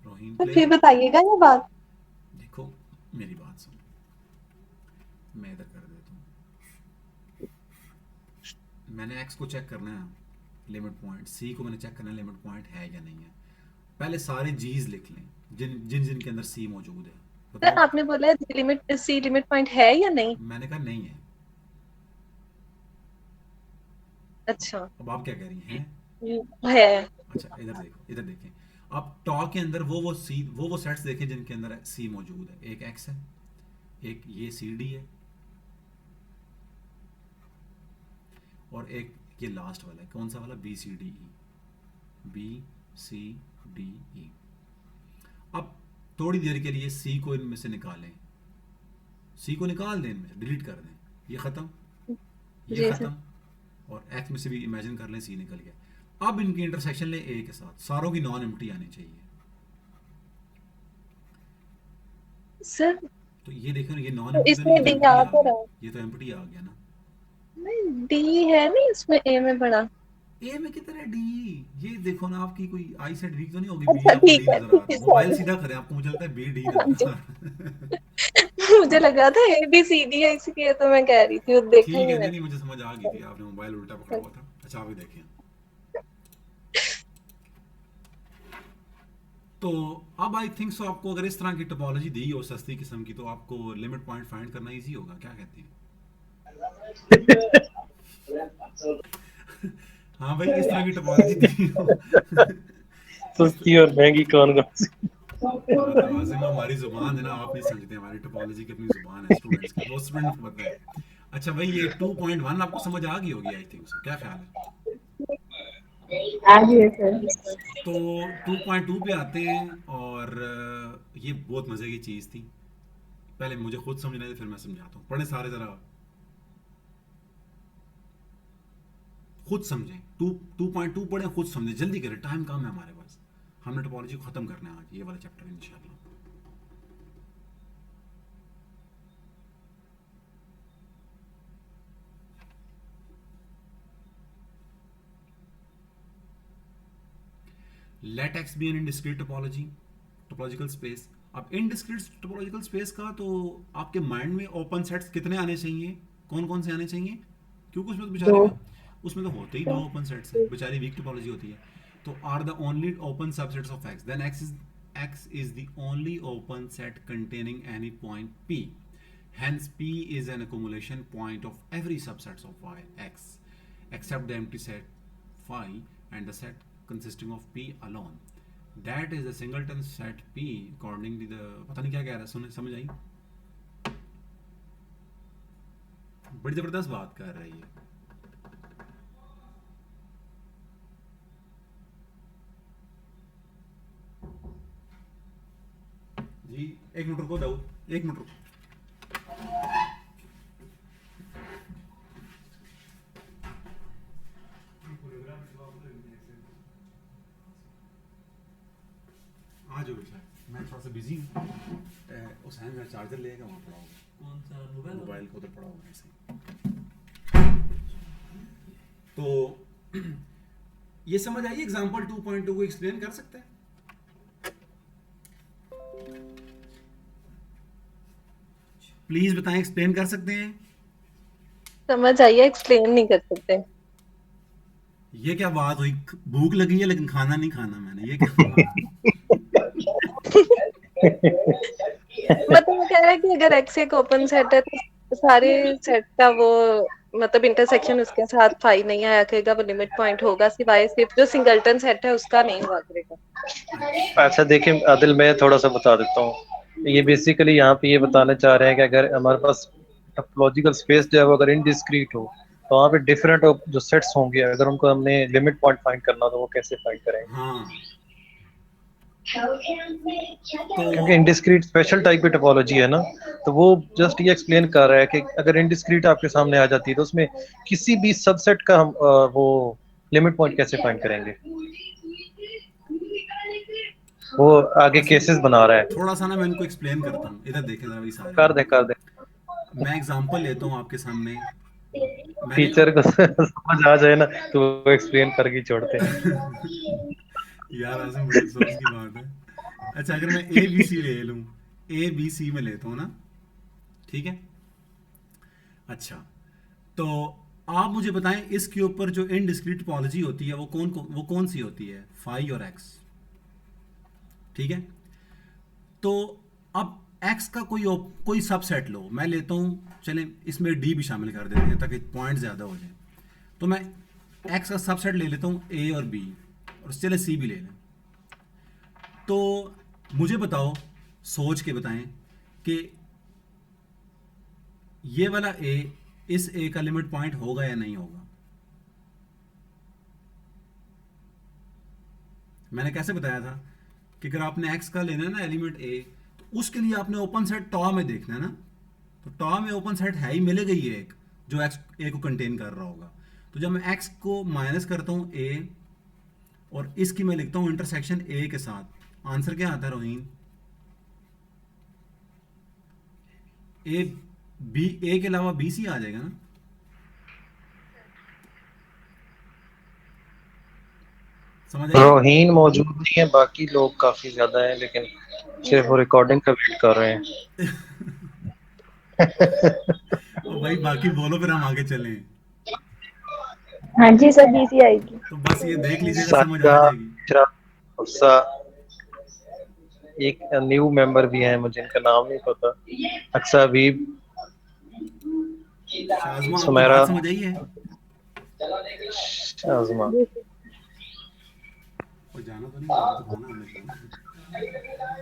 Speaker 1: रोहिन
Speaker 2: तो फिर
Speaker 1: क्लियर?
Speaker 2: बताइएगा ये बात।
Speaker 1: देखो मेरी बात सुनो, मैं इधर कर देता हूँ। मैंने एक्स को चेक करना है लिमिट पॉइंट, सी को मैंने चेक करना है लिमिट पॉइंट है या नहीं है। पहले सारे जीज लिख लें जिन जिन जिन के अंदर सी मौजूद है।
Speaker 2: सर
Speaker 1: बताओ।
Speaker 2: आपने बोला लिमिट, सी लिमिट पॉइंट है या नहीं?
Speaker 1: मैंने कहा नहीं है।
Speaker 2: अच्छा
Speaker 1: अब आप क्या कह रही हैं?
Speaker 2: है।
Speaker 1: अच्छा इधर देखो, इधर देखें। अब टॉ के अंदर वो सेट्स देखें जिनके अंदर सी मौजूद है। एक एक्स है, एक ये सी डी है, और एक ये लास्ट वाला है। कौन सा वाला? B C D E, B C D E. अब थोड़ी देर के लिए सी को इनमें से निकालें, सी को निकाल दें, इनमें से डिलीट कर दें। ये खत्म, ये
Speaker 2: जी सर।
Speaker 1: खत्म, और एक्स में से भी इमेजिन कर लें सी निकल गया। अब इनकी इंटरसेक्शन ले ए के साथ, सारों की नॉन एम्प्टी आनी चाहिए।
Speaker 2: सर
Speaker 1: तो ये देखो ना, ये नॉन
Speaker 2: तो
Speaker 1: एम्प्टी तो नहीं,
Speaker 2: इसमें
Speaker 1: ये तो
Speaker 2: डी
Speaker 1: एम्प्टी
Speaker 2: आ
Speaker 1: आ
Speaker 2: तो
Speaker 1: गया।
Speaker 2: रहा है।
Speaker 1: ये तो एम्प्टी आ गया ना।
Speaker 2: नहीं डी है नहीं इसमें, ए में पड़ा।
Speaker 1: ए में कितना है डी? ये देखो ना, आपकी कोई आई सेट वीक तो नहीं होगी, बी
Speaker 2: अच्छा
Speaker 1: आपको डी
Speaker 2: ठीक है,
Speaker 1: नजर आ रहा है। Mobile
Speaker 2: sorry.
Speaker 1: सीधा करें, आपको मुझे लगता है बी डी
Speaker 2: हाँ
Speaker 1: नजर
Speaker 2: जी।
Speaker 1: आ रहा है।
Speaker 2: मुझे लगा था ए बी सी डी है इसलिए तो मैं कह रही थी, वो देखा ही
Speaker 1: ठीक
Speaker 2: नहीं
Speaker 1: है, नहीं
Speaker 2: मैंने।
Speaker 1: नहीं, मुझे समझ आ गई थी, आपने मोबाइल उल्टा पकड़ा हुआ था। अच्छा आप ही देखें। तो अब आई थिंक सो आपको अगर इस तरह की टोपोलॉजी दी हो सस्ती किस्म की, तो आपको लिमिट पॉइंट फाइंड करना इजी होगा। क्या कहती हैं? हाँ भाई, इस तरह की टोपोलॉजी दी हो।
Speaker 3: सस्ती और महंगी कौन कौन सी?
Speaker 1: आज़िम, हमारी जुबान है ना, आप नहीं समझते। हमारी टोपोलॉजी की अपनी जुबान है स्टूडेंट्स की, वो स्टूडेंट को पता है। अच्छा भाई, ये 2.1 आपको समझ आ गई होगी आई थिंक सो, क्या ख्याल है?
Speaker 5: आगे है सर।
Speaker 1: तो 2.2 पे आते हैं, और ये बहुत मज़े की चीज़ थी। पहले मुझे खुद समझना है, फिर मैं समझाता हूँ। पढ़े सारे ज़रा, खुद समझें। 2.2 पढ़ें, खुद समझें, जल्दी करें, टाइम कम है हमारे पास। हमने टोपोलॉजी को ख़त्म करना है आज, ये वाला चैप्टर इंशाल्लाह। Let X be an indiscrete topological space. अब इनडिस्क्रीट टोपोलॉजिकल स्पेस का तो आपके माइंड में ओपन सेट्स कितने आने चाहिए? कौन कौन से आने चाहिए? क्योंकि उसमें तो बेचारे में, उसमें तो होते ही दो ओपन सेट्स हैं, बेचारी वीक टोपोलॉजी होती है। तो are the only open subsets of X, then X is the only open set containing any point P, hence p is an accumulation point of every subsets of y x except the empty set phi and the set consisting of p alone, that is a singleton set p according to the, पता नहीं क्या कह रहा है, सुन समझ आई? बड़ी जबरदस्त बात कर रही है। जी एक मिनट रुको दाऊद, एक मिनट रुको। आ जाओ बेटा, मैं थोड़ा सा बिजी हूँ। उस हैंड में चार्जर लेगा, वहाँ पड़ा होगा। कौन सा मोबाइल? मोबाइल को उधर पड़ा होगा ऐसे। तो ये समझ आइए, एग्जांपल 2.2 को एक्सप्लेन कर सकते हैं? प्लीज बताएं, एक्सप्लेन कर सकते हैं?
Speaker 2: समझ आइए, एक्सप्लेन नहीं कर सकते।
Speaker 1: ये क्या बात हुई? भूख लगी है लेकिन खाना नहीं खाना मैंने, ये क्या बात?
Speaker 2: मतलब कह रहा है कि अगर एक्स एक ओपन सेट है तो सारे सेट का वो मतलब इंटरसेक्शन उसके साथ फाई नहीं आया करेगा, वो लिमिट पॉइंट होगा, सिवाय सिर्फ जो सिंगलटन सेट है उसका नहीं हुआ करेगा।
Speaker 3: अच्छा देखिए आदिल, मैं थोड़ा सा बता देता हूँ। ये बेसिकली यहाँ पे ये बताना चाह रहे हैं कि अगर हमारे पास टोपोलॉजिकल स्पेस जो है वो अगर इनडिस्क्रीट हो, तो वहाँ पे डिफरेंट जो सेट्स होंगे, अगर उनको हमने लिमिट पॉइंट फाइंड करना तो वो कैसे फाइंड करेंगे?
Speaker 1: हाँ
Speaker 3: क्योंकि
Speaker 1: तो
Speaker 3: इनडिस्क्रीट स्पेशल टाइप की टोपोलॉजी है ना, तो वो जस्ट ये एक्सप्लेन कर रहा है कि अगर इनडिस्क्रीट आपके सामने आ जाती है तो उसमें किसी भी सबसेट का हम वो लिमिट पॉइंट कैसे फाइंड करेंगे? वो आगे
Speaker 1: अच्छा,
Speaker 3: केसेस बना रहा है।
Speaker 1: थोड़ा सा ना मैं इनको एक्सप्लेन करता हूँ, इधर देखें जरा भी सारे।
Speaker 3: कर दे
Speaker 1: मैं एग्जांपल लेता हूँ आपके सामने। मैंने
Speaker 3: टीचर को समझ आ जाए ना तो वो एक्सप्लेन करके छोड़ते हैं।
Speaker 1: यार आसिम बड़े अफसोस की बात है। अच्छा अगर मैं ए बी सी ले लूँ, ए बी सी में लेता हूँ ना, ठीक है। अच्छा तो आप मुझे बताएं इसके ऊपर जो इनडिस्क्रीट टोपोलॉजी होती है वो कौन सी होती है, फाई और एक्स, ठीक है। तो अब एक्स का कोई सबसेट लो, मैं लेता हूँ, चलें इसमें डी भी शामिल कर देते हैं ताकि पॉइंट ज़्यादा हो जाए। तो मैं एक्स का सबसेट ले लेता हूँ ए और बी, और चले सी भी ले लें। तो मुझे बताओ, सोच के बताएं कि ये वाला ए इस ए का लिमिट पॉइंट होगा या नहीं होगा। मैंने कैसे बताया था कि अगर आपने एक्स का लेना है ना एलिमेंट ए, तो उसके लिए आपने ओपन सेट टॉ में देखना है ना। तो टॉ में ओपन सेट है ही, मिलेगा ही एक जो एक्स ए को कंटेन कर रहा होगा। तो जब मैं एक्स को माइनस करता हूँ ए और इसकी मैं लिखता हूँ इंटरसेक्शन ए के साथ, आंसर क्या आता है रोहीन? ए बी, ए के अलावा बी सी आ जाएगा ना। समझ आएगा?
Speaker 3: रोहीन मौजूद नहीं है, बाकी लोग काफी ज्यादा हैं, लेकिन सिर्फ वो रिकॉर्डिंग का वेट कर रहे हैं।
Speaker 1: और भाई बाकी बोलो फिर हम आगे चलें।
Speaker 6: हाँ जी सर, बीसी आएगी।
Speaker 1: तो बस ये देख लीजिएगा, समझ आ
Speaker 3: साजिदा,
Speaker 1: जाएगी।
Speaker 3: हफ्सा, एक न्यू मेंबर भी हैं, मुझे इनका नाम नहीं पता। अक्सा हबीब,
Speaker 1: शाज़मा आपको
Speaker 3: सुमेरा,
Speaker 1: बात समझ आई है?
Speaker 3: आजमा।
Speaker 1: और जाना तो नहीं, जाना तो खाना हमने खाना है।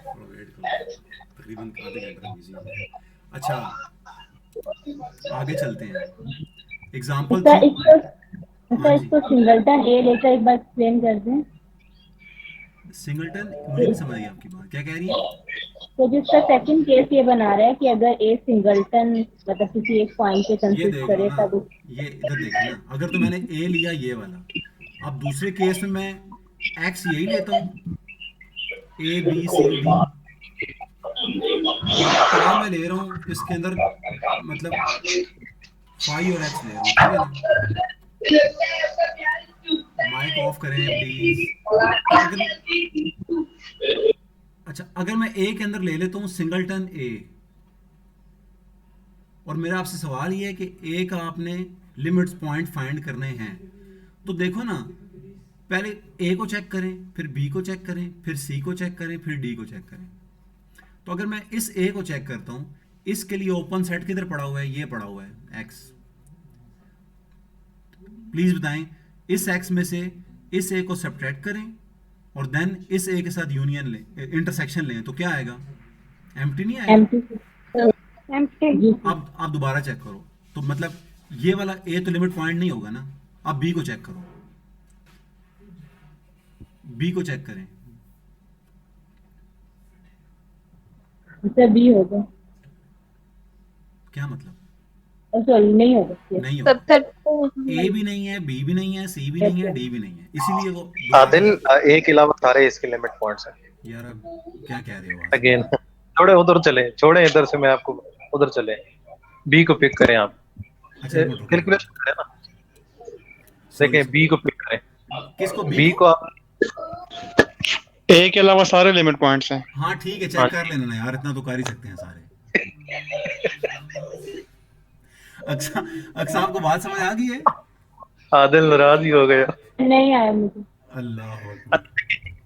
Speaker 1: थोड़ा वेट करो, तकरीबन आधे घंटे तक बिजी है। अच्छा आगे चलते हैं। एग्जाम्पल
Speaker 5: इसका
Speaker 1: थ्री।
Speaker 5: इसको
Speaker 1: हाँ
Speaker 5: इसका
Speaker 1: जी,
Speaker 5: इसको सिंगलटन ए लेकर एक बार एक्सप्लेन कर दें।
Speaker 1: सिंगलटन मुझे नहीं समझ आई आपकी बात, क्या कह रही है?
Speaker 5: तो जिसका सेकंड केस ये बना रहा है कि अगर ए सिंगलटन मतलब किसी एक पॉइंट पे
Speaker 1: ये
Speaker 5: कंसिस्ट
Speaker 1: देख लो
Speaker 5: करे
Speaker 1: ना,
Speaker 5: तब
Speaker 1: ये इधर देखें ना, अगर तो मैंने ए लिया ये वाला, अब दूसरे केस में मैं एक्स यही लेता हूँ, ए बी सी डी। और टॉ में ले रहा हूँ इसके अंदर, मतलब फाई और एक्स ले रहा हूँ, ठीक है ना। माइक ऑफ करें प्लीज। तो अगर, अच्छा अगर मैं ए के अंदर ले लेता हूँ सिंगलटन ए, और मेरा आपसे सवाल ये है कि ए का आपने लिमिट्स पॉइंट फाइंड करने हैं, तो देखो ना, पहले ए को चेक करें, फिर बी को चेक करें, फिर सी को चेक करें, फिर डी को चेक करें। तो अगर मैं इस ए को चेक करता हूं, इसके लिए ओपन सेट किधर पड़ा हुआ है? ये पड़ा हुआ है एक्स। प्लीज बताएं, इस एक्स में से इस ए को सब्ट्रैक्ट करें और देन इस ए के साथ यूनियन लें, इंटरसेक्शन लें, तो क्या आएगा? एम्प्टी नहीं आएगा।
Speaker 5: एम्प्टी।
Speaker 6: एम्प्टी।
Speaker 1: अब आप दोबारा चेक करो, तो मतलब ये वाला ए तो लिमिट पॉइंट नहीं होगा ना। अब बी को चेक करो, बी को चेक करें,
Speaker 5: इससे बी होगा,
Speaker 1: क्या मतलब?
Speaker 5: सॉरी नहीं होगा।
Speaker 1: नहीं होगा।
Speaker 2: सबसेट तो
Speaker 1: ए भी नहीं है, बी भी नहीं है, सी भी नहीं है, डी भी नहीं है, इसीलिए वो
Speaker 3: आदिल, ए के अलावा सारे इसके लिमिट पॉइंट्स हैं।
Speaker 1: यार अब क्या कह रहे हो आप?
Speaker 3: अगेन छोड़े उधर चले, छोड़े इधर से, मैं आपको उधर चले, बी को पिक करें आप।
Speaker 1: अच्छा एक मिनट रुको,
Speaker 3: कैलकुलेशन करें ना,
Speaker 1: सॉरी
Speaker 3: देखें बी को पिक करें।
Speaker 1: किसको? बी
Speaker 3: बी
Speaker 1: को?
Speaker 3: को आप
Speaker 4: ए के अलावा सारे लिमिट पॉइंट्स हैं।
Speaker 1: हाँ ठीक है,
Speaker 3: हाँ।
Speaker 1: चेक कर लेना ना यार, इतना तो कर ही सकते हैं सारे। अच्छा अच्छा आपको बात समझ आ गई है?
Speaker 3: आदिल नाराज ही हो गया।
Speaker 5: नहीं आया मुझे।
Speaker 1: अल्लाह अकबर।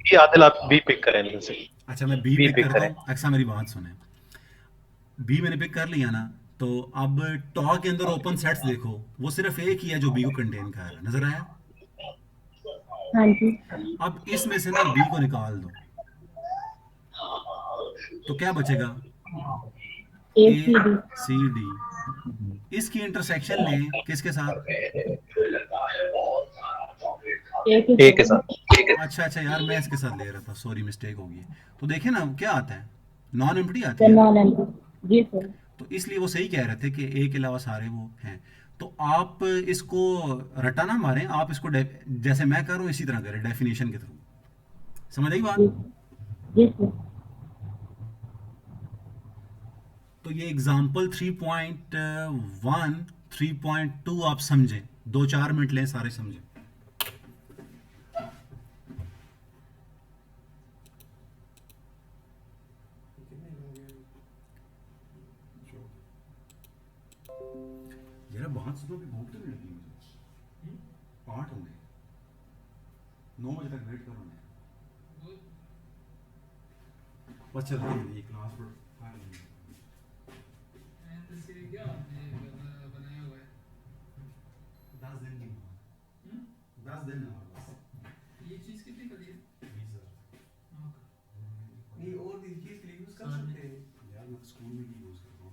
Speaker 3: ये आदिल आप बी पिक करें इनमें से।
Speaker 1: अच्छा मैं बी
Speaker 3: बी
Speaker 1: पिक
Speaker 3: पिक
Speaker 1: करता
Speaker 3: करें।
Speaker 1: हूँ। अच्छा मेरी बात सुने, बी मैंने पिक कर लिया ना, तो अब टॉ के अंदर ओपन सेट्स देखो, वो सिर्फ एक ही है जो बी को कंटेन कर रहा है, नजर आया?
Speaker 5: हाँ जी।
Speaker 1: अब इसमें से ना बी को निकाल दो, तो क्या बचेगा?
Speaker 5: A
Speaker 1: A
Speaker 5: C D.
Speaker 1: C D. इसकी इंटरसेक्शन लें किसके साथ?
Speaker 3: ए के साथ।
Speaker 1: अच्छा यार, मैं इसके साथ ले रहा था, सॉरी मिस्टेक हो गई। तो देखे ना क्या आता है, नॉन एम्प्टी आती है ना।
Speaker 5: Non empty. जी सर।
Speaker 1: तो इसलिए वो सही कह रहे थे कि ए के अलावा सारे वो हैं। तो आप इसको रटा ना मारें, आप इसको जैसे मैं कर रहा हूँ इसी तरह करें, डेफिनेशन के थ्रू। समझ आई बात?
Speaker 5: जी सर।
Speaker 1: तो ये एग्जाम्पल 3.1 3.2 आप समझें, 2-4 मिनट लें सारे समझें। जरा बहुत सुबह भी भूख तो नहीं लगी मुझे। 8 होंगे, 9 बजे तक वेट करो ना। बस चल रही है ये क्लास पर। 10 दिन की 10 दिन है बस।
Speaker 7: ये चीज कितनी का दिया?
Speaker 1: 20 सर।
Speaker 7: नहीं और भी चीज के लिए यूज कर सकते हैं
Speaker 1: यार मैं स्कूल में भी यूज करता हूँ।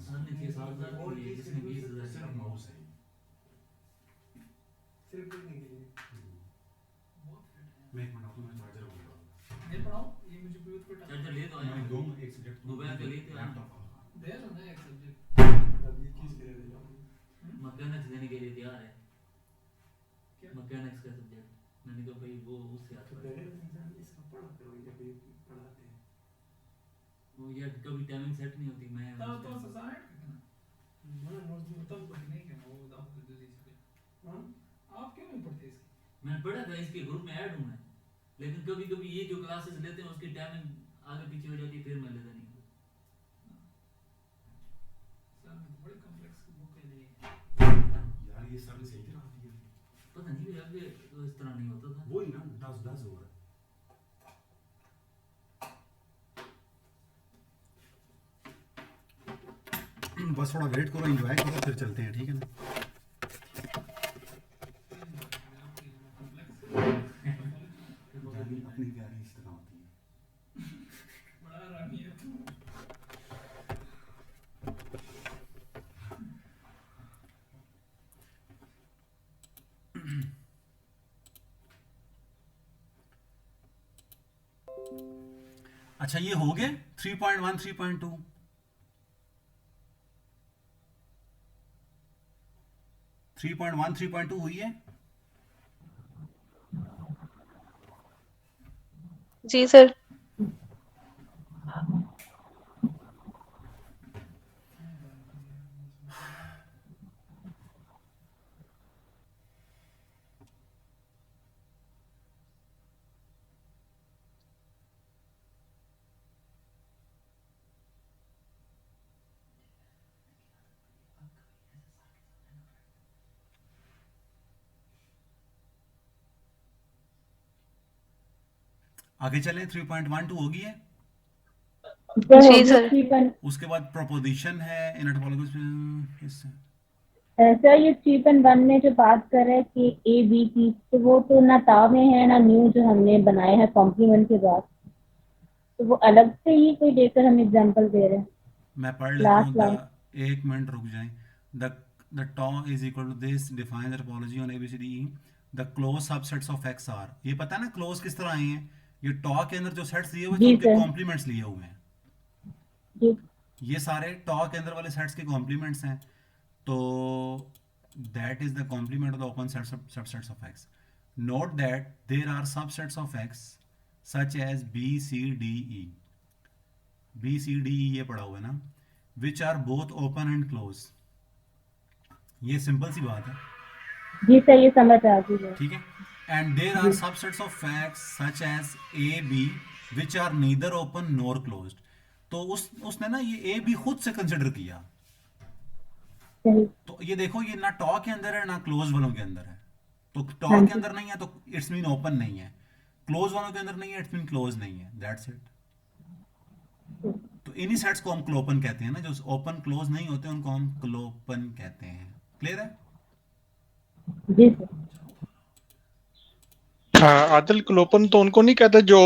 Speaker 7: सर ने 6,000
Speaker 1: और
Speaker 7: दिए,
Speaker 1: किसी
Speaker 7: जिसने
Speaker 1: ने
Speaker 7: 20,000
Speaker 1: सिर्फ माउस है।
Speaker 7: सिर्फ लिखने के लिए।
Speaker 1: मैं एक मिनट अपना चार्जर बोल
Speaker 7: ये पढ़ाओ, ये मुझे ब्लूटूथ को
Speaker 8: चार्जर ले तो आया
Speaker 1: मैं दूंगा एक सब्जेक्ट
Speaker 8: मोबाइल पे लेते हैं।
Speaker 1: लैपटॉप।
Speaker 7: दे रहा ना एक सब्जेक्ट।
Speaker 4: अब ये चीज के लिए ले जाओ।
Speaker 8: मैकेनिक्स देने के लिए तैयार है।
Speaker 7: क्या?
Speaker 8: मैकेनिक्स का सब्जेक्ट मैंने कहा भाई वो उससे आता
Speaker 7: तो
Speaker 8: है।
Speaker 7: पहले इंसान इसका पढ़ा करो जब ये पढ़ाते हैं।
Speaker 8: वो यार कभी टाइमिंग सेट नहीं होती। मैं
Speaker 7: तो ससाइड करना मैं नोट्स तब पढ़ नहीं करना वो आप जल्दी से। हां आप क्यों नहीं पढ़ते इसकी?
Speaker 8: मैंने पढ़ा था, इसके ग्रुप में ऐड हूं मैं, लेकिन कभी कभी ये जो क्लासेस लेते हैं उसकी टाइमिंग आगे पीछे हो जाती है, फिर मैं लेता नहीं हूं।
Speaker 7: सर मैं बड़ी कॉम्प्लेक्स बुक है ये।
Speaker 1: यार ये सर ने सही करा दिया।
Speaker 8: पता नहीं आगे तो इस तरह नहीं होता था।
Speaker 1: वो ही ना 10 हो रहा है। बस थोड़ा वेट करो, एंजॉय करो, फिर चलते हैं, ठीक है ना। अपनी तैयारी इस तरह होती है।
Speaker 7: बड़ा रानी है तू।
Speaker 1: अच्छा ये हो गए 3.1 3.2। 3.1 3.2 हुई है।
Speaker 2: जी सर।
Speaker 1: आगे चलें, 3.12 हो गई है।
Speaker 2: जी सर।
Speaker 1: उसके बाद प्रोपोजिशन है इन
Speaker 5: सर ये 3.1 में जो बात कर रहे हैं कि ए बी की, तो वो तो ना ता में है ना न्यू जो हमने बनाया है कॉम्प्लीमेंट के बाद, तो वो अलग से ही कोई देकर हम एग्जांपल दे रहे हैं।
Speaker 1: मैं पढ़ लेता
Speaker 5: Last line.
Speaker 1: हूँ, एक मिनट रुक जाएं। The tau is equal to this define the topology on A B C D. The close subsets of X are. ये पता है ना क्लोज किस तरह आए हैं? ये टॉ के अंदर जो सेट्स लिए हुए थे
Speaker 5: जी
Speaker 1: उनके
Speaker 5: सर।
Speaker 1: कॉम्प्लीमेंट्स लिए हुए हैं।
Speaker 5: जी
Speaker 1: ये सारे टॉ के अंदर वाले सेट्स के कॉम्प्लीमेंट्स हैं। तो that is the complement of the open subsets of X. Note that there are subsets of X such as B C D E. B C D E ये पढ़ा हुआ है ना, which are both open and close. ये simple सी बात है,
Speaker 5: जी सर, ये समझ आ गई है।
Speaker 1: ठीक है। And there are subsets of X such as A B which are neither open nor closed. तो उसने ना ये ए बी खुद से कंसिडर किया।
Speaker 5: सही।
Speaker 1: तो ये देखो, ये ना टॉ के अंदर है ना क्लोज वालों के अंदर है। तो टॉ
Speaker 5: हाँ
Speaker 1: के
Speaker 5: जी।
Speaker 1: अंदर नहीं है तो इट्स मीन ओपन नहीं है, क्लोज वालों के अंदर नहीं है इट्स मीन क्लोज नहीं है, दैट्स इट। तो इन्हीं सेट्स को हम क्लोपन कहते हैं ना, जो ओपन क्लोज नहीं होते उनको हम क्लोपन कहते हैं। क्लियर है?
Speaker 5: जी सर।
Speaker 4: हाँ आदिल, क्लोपन तो उनको नहीं कहते जो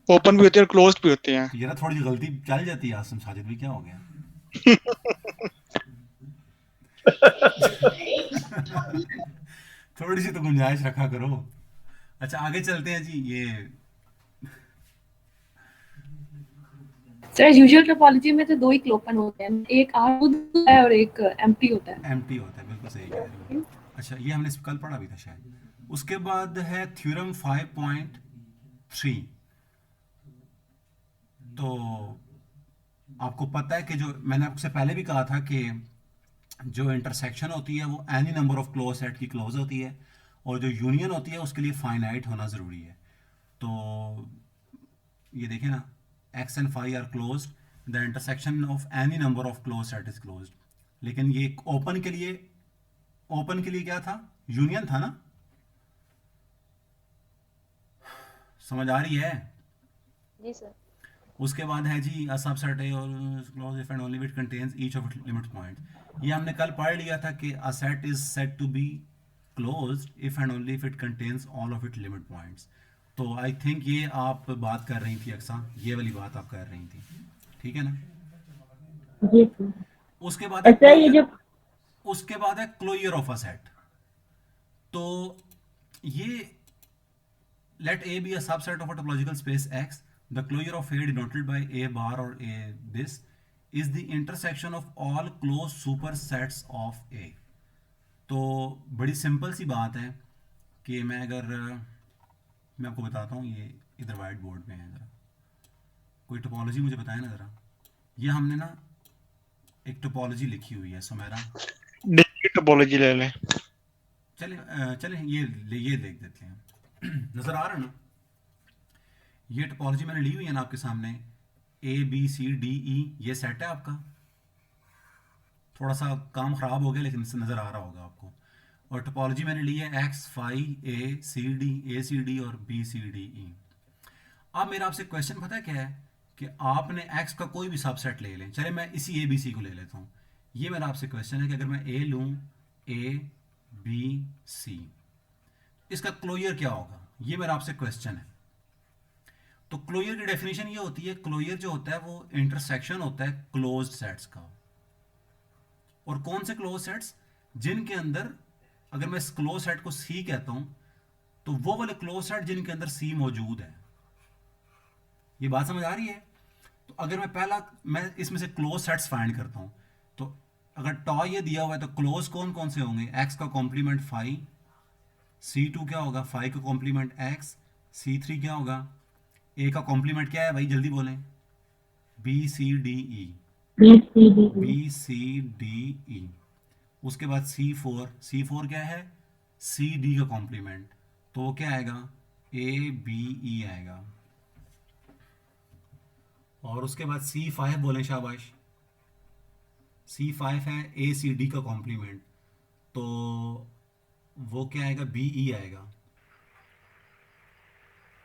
Speaker 4: ओपन भी होते हैं और क्लोज्ड भी होते हैं।
Speaker 1: ये ना थोड़ी सी गलती चल जाती है। आसम साजिद भी क्या हो गया? थोड़ी सी तो गुंजाइश रखा करो। अच्छा आगे चलते हैं जी। ये
Speaker 9: सर यूजुअल टोपोलॉजी में तो दो ही क्लोपन होते हैं, एक आर होता है और एक एम्प्टी होता है।
Speaker 1: एम्प्टी होता है, बिल्कुल सही कह रहे हो। अच्छा ये हमने कल पढ़ा भी था शायद। उसके बाद है थ्योरम 5.3। तो आपको पता है कि जो मैंने आपसे पहले भी कहा था कि जो इंटरसेक्शन होती है वो any number of close set की क्लोज होती है, और जो यूनियन होती है उसके लिए फाइनाइट होना ज़रूरी है। तो ये देखें ना, X and phi are close, the intersection of any number of close set is close. लेकिन ये ओपन के लिए, ओपन के लिए क्या था? यूनियन था ना। समझ आ रही है?
Speaker 2: जी सर।
Speaker 1: उसके बाद है जी अ सबसेट ए और close if and only it contains each of it limit point. ये हमने कल पढ़ लिया था कि a set is said to be closed if and only if it contains all of it limit points. तो I think ये आप बात कर रही थी अक्सा, ये वाली बात आप कर रही थी, ठीक है ना?
Speaker 5: जी सर।
Speaker 1: उसके बाद है
Speaker 5: अच्छा ये
Speaker 1: क्लोजर,
Speaker 5: जो
Speaker 1: उसके बाद है क्लोजर ऑफ अ सेट। तो ये let A be a subset of a topological space X, the closure of A denoted by A bar or A this is the intersection of all closed supersets of A। तो बड़ी simple सी बात है कि मैं आपको बताता हूँ। ये इधर वाइट बोर्ड पे है, ज़रा कोई टोपोलॉजी मुझे बताए ना ज़रा। ये हमने ना एक टोपोलॉजी लिखी हुई है सुमेरा।
Speaker 4: डिस्क्रीट टोपोलॉजी ले लें।
Speaker 1: चले ये देख देते हैं। नज़र आ रहा है ना? ये टोपोलॉजी मैंने ली हुई है ना आपके सामने। ए बी सी डी ई ये सेट है आपका। थोड़ा सा काम ख़राब हो गया लेकिन इससे नज़र आ रहा होगा आपको। और टोपोलॉजी मैंने ली है x phi A C D और बी सी डी ई। अब मेरा आपसे क्वेश्चन पता है क्या है कि आपने एक्स का कोई भी सबसेट ले लें। चले मैं इसी ए बी सी को ले लेता हूँ। ये मेरा आपसे क्वेश्चन है कि अगर मैं ए लूँ, ए बी सी, इसका क्लोजर क्या होगा? ये मेरा आपसे क्वेश्चन है। तो क्लोजर की डेफिनेशन ये होती है, क्लोजर जो होता है वो इंटरसेक्शन होता है क्लोज्ड सेट्स का। और कौन से क्लोज सेट्स? जिनके अंदर, अगर मैं इस क्लोज सेट को सी कहता हूं, तो वो वाले क्लोज सेट जिनके अंदर सी मौजूद है। ये बात समझ आ रही है? तो अगर मैं इसमें से क्लोज सेट्स फाइंड करता हूं, तो अगर टॉ ये दिया हुआ है तो क्लोज कौन कौन से होंगे? एक्स का कॉम्प्लीमेंट फाई, C2 क्या होगा? फाई का कॉम्प्लीमेंट एक्स, C3 क्या होगा? ए का कॉम्प्लीमेंट क्या है भाई, जल्दी बोलें। B C D E, B C D E. उसके बाद C4 क्या है? सी डी का कॉम्प्लीमेंट, तो वो क्या आएगा? ए बी ई आएगा। और उसके बाद C5 बोलें, शाबाश। C5 है ए सी डी का कॉम्प्लीमेंट, तो वो क्या आएगा? बी ई आएगा।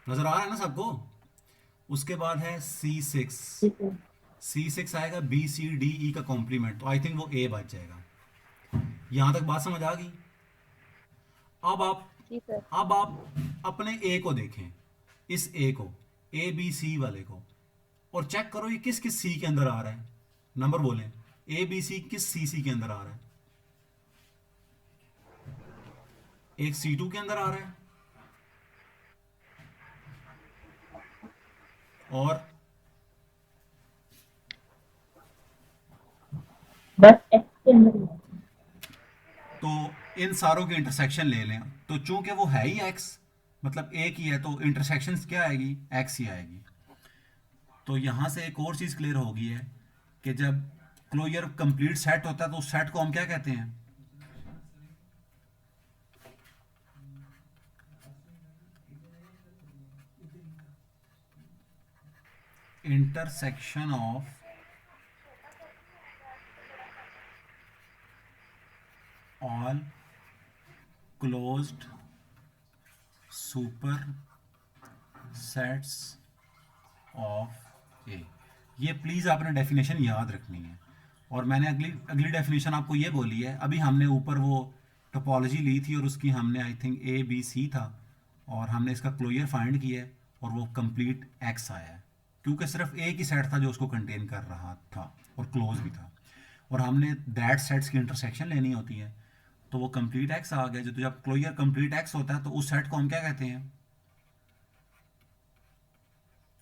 Speaker 1: नजर आ रहा है ना सबको? उसके बाद है C6 आएगा बी सी डी ई का कॉम्प्लीमेंट, तो आई थिंक वो ए बच जाएगा। यहां तक बात समझ आ गई?
Speaker 2: जी सर।
Speaker 1: अब आप अपने ए को देखें, इस ए को, ए बी सी वाले को, और चेक करो ये किस किस सी के अंदर आ रहा है। नंबर बोलें, ए बी सी किस सी के अंदर आ रहा है? एक C2 के अंदर आ रहा है, और
Speaker 5: बस एक्स के अंदर।
Speaker 1: तो इन सारों के इंटरसेक्शन ले लें, तो चूंकि वो है ही एक्स, मतलब एक ही है, तो इंटरसेक्शन क्या आएगी? एक्स ही आएगी। तो यहां से एक और चीज क्लियर होगी है कि जब क्लोजर कंप्लीट सेट होता है तो उस सेट को हम क्या कहते हैं? Intersection of all closed super sets of A. ये प्लीज़ आपने डेफिनेशन याद रखनी है। और मैंने अगली डेफिनेशन आपको ये बोली है। अभी हमने ऊपर वो टोपोलॉजी ली थी और उसकी हमने आई थिंक ए बी सी था, और हमने इसका क्लोजर फाइंड किया है और वो कंप्लीट एक्स आया है, क्योंकि सिर्फ एक ही सेट था जो उसको कंटेन कर रहा था और क्लोज भी था। और हमने दैट सेट्स की इंटरसेक्शन लेनी होती है, तो वो कंप्लीट एक्स आ गया। जो तो जब क्लोजर कंप्लीट एक्स होता है तो उस सेट को हम क्या कहते हैं?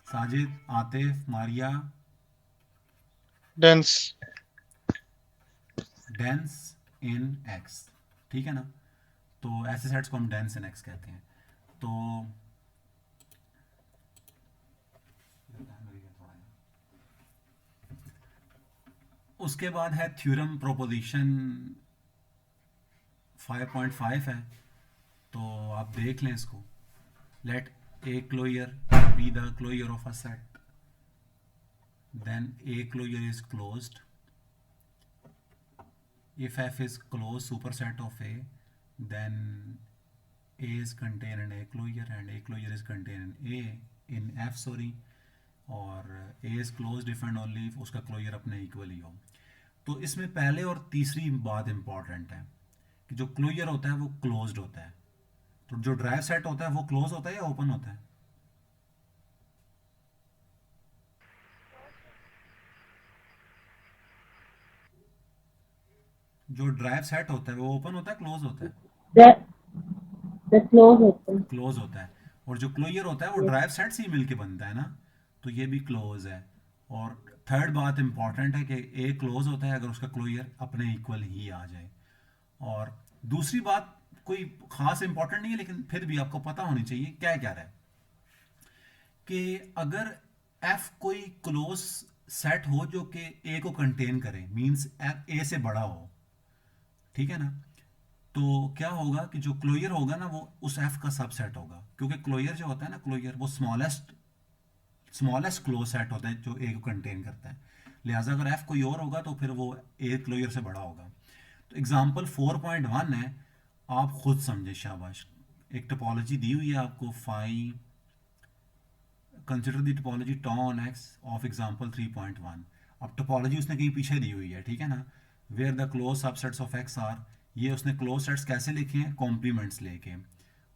Speaker 1: साजिद, आतिफ, मारिया,
Speaker 4: डेंस।
Speaker 1: डेंस इन एक्स, ठीक है ना? तो ऐसे सेट्स को हम डेंस इन एक्स कहते हैं। तो उसके बाद है थ्योरम प्रोपोजिशन 5.5 है, तो आप देख लें इसको। Let A closure be the closure of a set, then A closure is closed if f is closed superset of a, then a is contained in a closure and a closure is contained in a in f, sorry, और a is closed if and only if उसका closure अपने equal ही हो। तो इसमें पहले और तीसरी बात इंपॉर्टेंट है कि जो क्लोजर होता है वो क्लोज्ड होता है। तो जो ड्राइव सेट होता है वो क्लोज होता है या ओपन होता है? जो ड्राइव सेट होता है वो ओपन होता है, क्लोज होता है?
Speaker 5: The close open.
Speaker 1: क्लोज होता है। और जो क्लोजर होता है वो ड्राइव सेट से ही मिलके बनता है ना, तो ये भी क्लोज है। और थर्ड बात इंपॉर्टेंट है कि ए क्लोज होता है अगर उसका क्लोजर अपने इक्वल ही आ जाए। और दूसरी बात कोई खास इंपॉर्टेंट नहीं है, लेकिन फिर भी आपको पता होनी चाहिए क्या क्या है कि अगर एफ कोई क्लोज सेट हो जो कि ए को कंटेन करे, मींस ए से बड़ा हो, ठीक है ना, तो क्या होगा कि जो क्लोजर होगा ना वो उस एफ का सबसेट होगा, क्योंकि क्लोजर जो होता है ना, क्लोजर वो स्मॉलेस्ट क्लोज सेट होता है जो ए को कंटेन करता है। लिहाजा अगर एफ कोई और होगा तो फिर वो ए क्लोजर से बड़ा होगा। तो एग्जांपल 4.1 है, आप खुद समझे, शाबाश। एक टोपोलॉजी दी हुई है आपको, phi consider the topology tau on X of example 3.1। अब टोपोलॉजी उसने कहीं पीछे दी हुई है, ठीक है ना, where the close subsets of X are. ये उसने क्लोज सेट्स कैसे लिखे हैं? कॉम्प्लीमेंट्स लेके।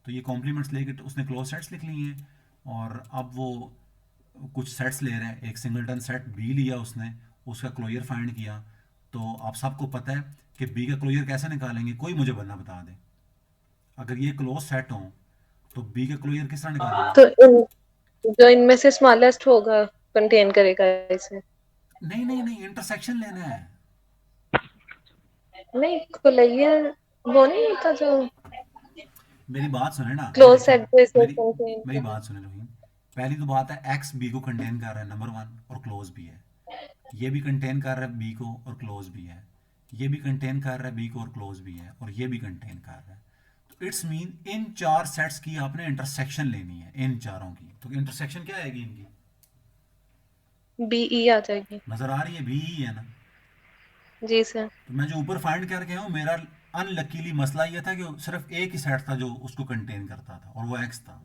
Speaker 1: तो ये कॉम्प्लीमेंट्स लेके उसने क्लोज सेट्स लिख लिए हैं। और अब वो कुछ सेट्स ले रहा है, एक सिंगलटन सेट बी लिया उसने, उसका क्लोजर फाइंड किया। तो आप सबको पता है कि बी का क्लोजर कैसे निकालेंगे? कोई मुझे बनना बता दे। अगर ये क्लोज सेट हो तो बी का क्लोजर किस तरह निकालेंगे?
Speaker 2: तो जो इनमें से स्मॉलेस्ट होगा कंटेन करेगा इसे।
Speaker 1: नहीं नहीं नहीं, इंटरसेक्शन लेना है।
Speaker 2: नहीं, कोलेयर वो नहीं होता जो
Speaker 1: मेरी बात सुने ना, ये
Speaker 2: क्लोज
Speaker 1: देखें,
Speaker 2: सेट जो इसे
Speaker 1: मेरी
Speaker 2: कंटेन
Speaker 1: मेरी
Speaker 2: करे।
Speaker 1: बात सुने रोहिन। पहली तो बात है एक्स बी को कंटेन कर रहा है, नंबर वन, और क्लोज भी है। ये भी कंटेन कर रहा है बी को और क्लोज भी है। ये भी कंटेन कर रहा है बी को और क्लोज भी है, और ये भी कंटेन कर रहा है। तो इट्स मीन इन चार सेट्स की आपने इंटरसेक्शन लेनी है, इन चारों की। तो इंटरसेक्शन क्या आएगी इनकी?
Speaker 2: बीई आ जाएगी।
Speaker 1: नजर आ रही है, बी ही है ना?
Speaker 2: जी सर।
Speaker 1: तो मैं जो ऊपर फाइंड करके हूँ, मेरा अनलकीली मसला ये था कि सिर्फ एक ही सेट था जो उसको कंटेन करता था, और वो एक्स था।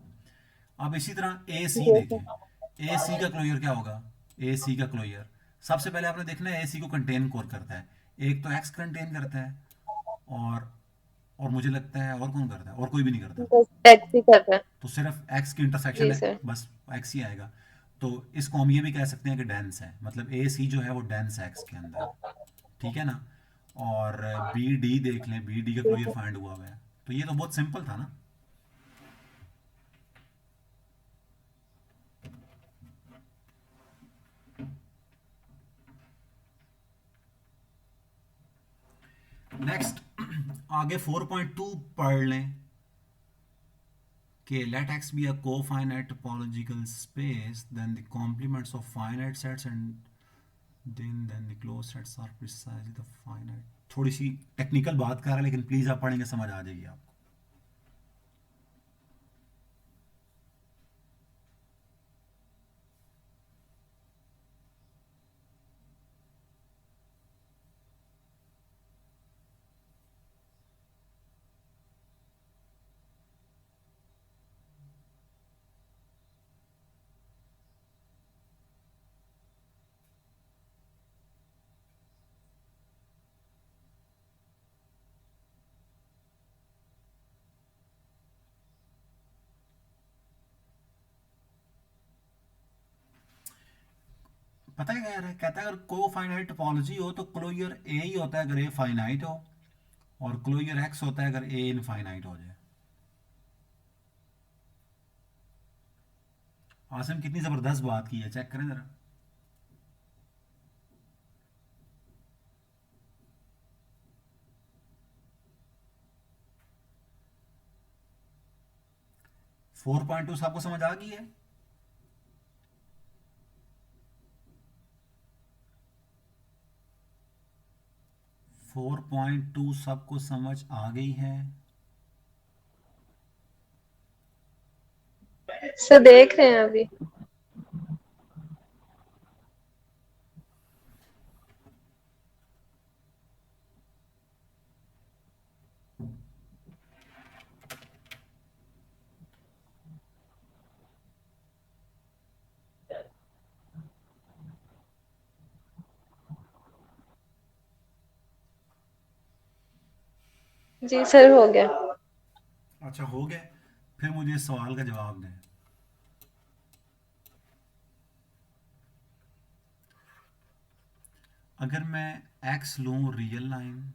Speaker 1: अब इसी तरह ए सी
Speaker 2: जी सर।
Speaker 1: देखें। ए सी का क्लोजर क्या होगा? ए सी का क्लोजर सबसे पहले आपने देखना है ए सी को कंटेन कौन करता है। एक तो एक्स कंटेन करता है, और मुझे लगता है और कौन करता है? और कोई भी नहीं करता।
Speaker 2: बस टैक्सी कर रहा है।
Speaker 1: तो सिर्फ एक्स की इंटरसेक्शन
Speaker 2: जी
Speaker 1: है,
Speaker 2: सर।
Speaker 1: बस एक्स ही आएगा। तो इसको हम ये भी कह सकते हैं कि डेंस है, मतलब ए सी जो है वो डेंस है एक्स के अंदर, ठीक है ना। और बी डी देख लें, बी डी का
Speaker 2: जी
Speaker 1: क्लोजर
Speaker 2: सर।
Speaker 1: फाइंड हुआ हुआ है। तो ये तो बहुत सिंपल था ना। नेक्स्ट आगे 4.2 पढ़ लें कि let x be a co-finite topological space, then the complements of finite sets and then the closed sets are precisely the finite। थोड़ी सी टेक्निकल बात कर रहा है, लेकिन प्लीज आप पढ़ेंगे समझ आ जाएगी आपको। पता है क्या कह रहा है? कहता है अगर को फाइनाइट टोपोलॉजी हो तो क्लोजर ए ही होता है अगर ए फाइनाइट हो, और क्लोजर एक्स होता है अगर ए इनफाइनाइट हो जाए। आसिम कितनी जबरदस्त बात की है, चेक करें जरा। फोर पॉइंट टू सबको समझ आ गई है? फोर पॉइंट टू सबको समझ आ गई है?
Speaker 2: सर देख रहे हैं अभी। जी सर हो गया।
Speaker 1: अच्छा हो गया, फिर मुझे इस सवाल का जवाब दें। अगर मैं एक्स लूँ रियल लाइन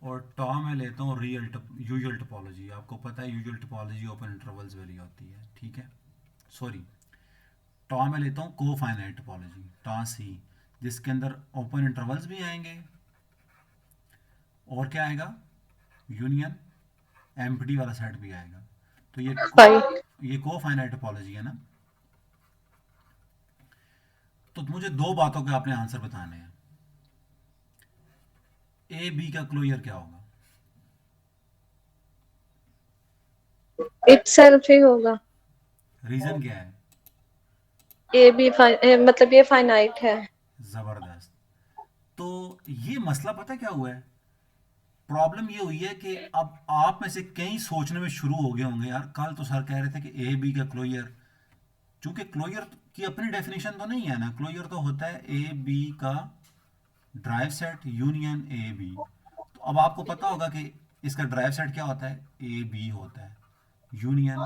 Speaker 1: और टॉ में लेता हूँ रियल यूजुअल टोपोलॉजी, आपको पता है usual topology open intervals very होती है, ठीक है। सॉरी, टॉ में लेता हूँ को फाइनाइट टोपोलॉजी टॉ सी, जिसके अंदर ओपन इंटरवल्स भी आएंगे और क्या आएगा, यूनियन एम्प्टी वाला सेट भी आएगा। तो ये को फाइनाइट टोपोलॉजी है ना। तो मुझे दो बातों के आपने आंसर बताने हैं। ए बी का क्लोजर क्या होगा?
Speaker 2: इटसेल्फ ही होगा।
Speaker 1: रीजन क्या है?
Speaker 2: ए भी मतलब ये फाइनाइट है।
Speaker 1: जबरदस्त। तो ये मसला पता क्या हुआ है, प्रॉब्लम ये हुई है कि अब आप में से कई सोचने में शुरू हो गए होंगे, यार कल तो सर कह रहे थे कि ए बी का क्लोजर, चूंकि क्लोजर की अपनी डेफिनेशन तो नहीं है ना, क्लोजर तो होता है ए बी का derived set union A B. तो अब आपको पता होगा कि इसका ड्राइव सेट क्या होता है, ए बी होता है यूनियन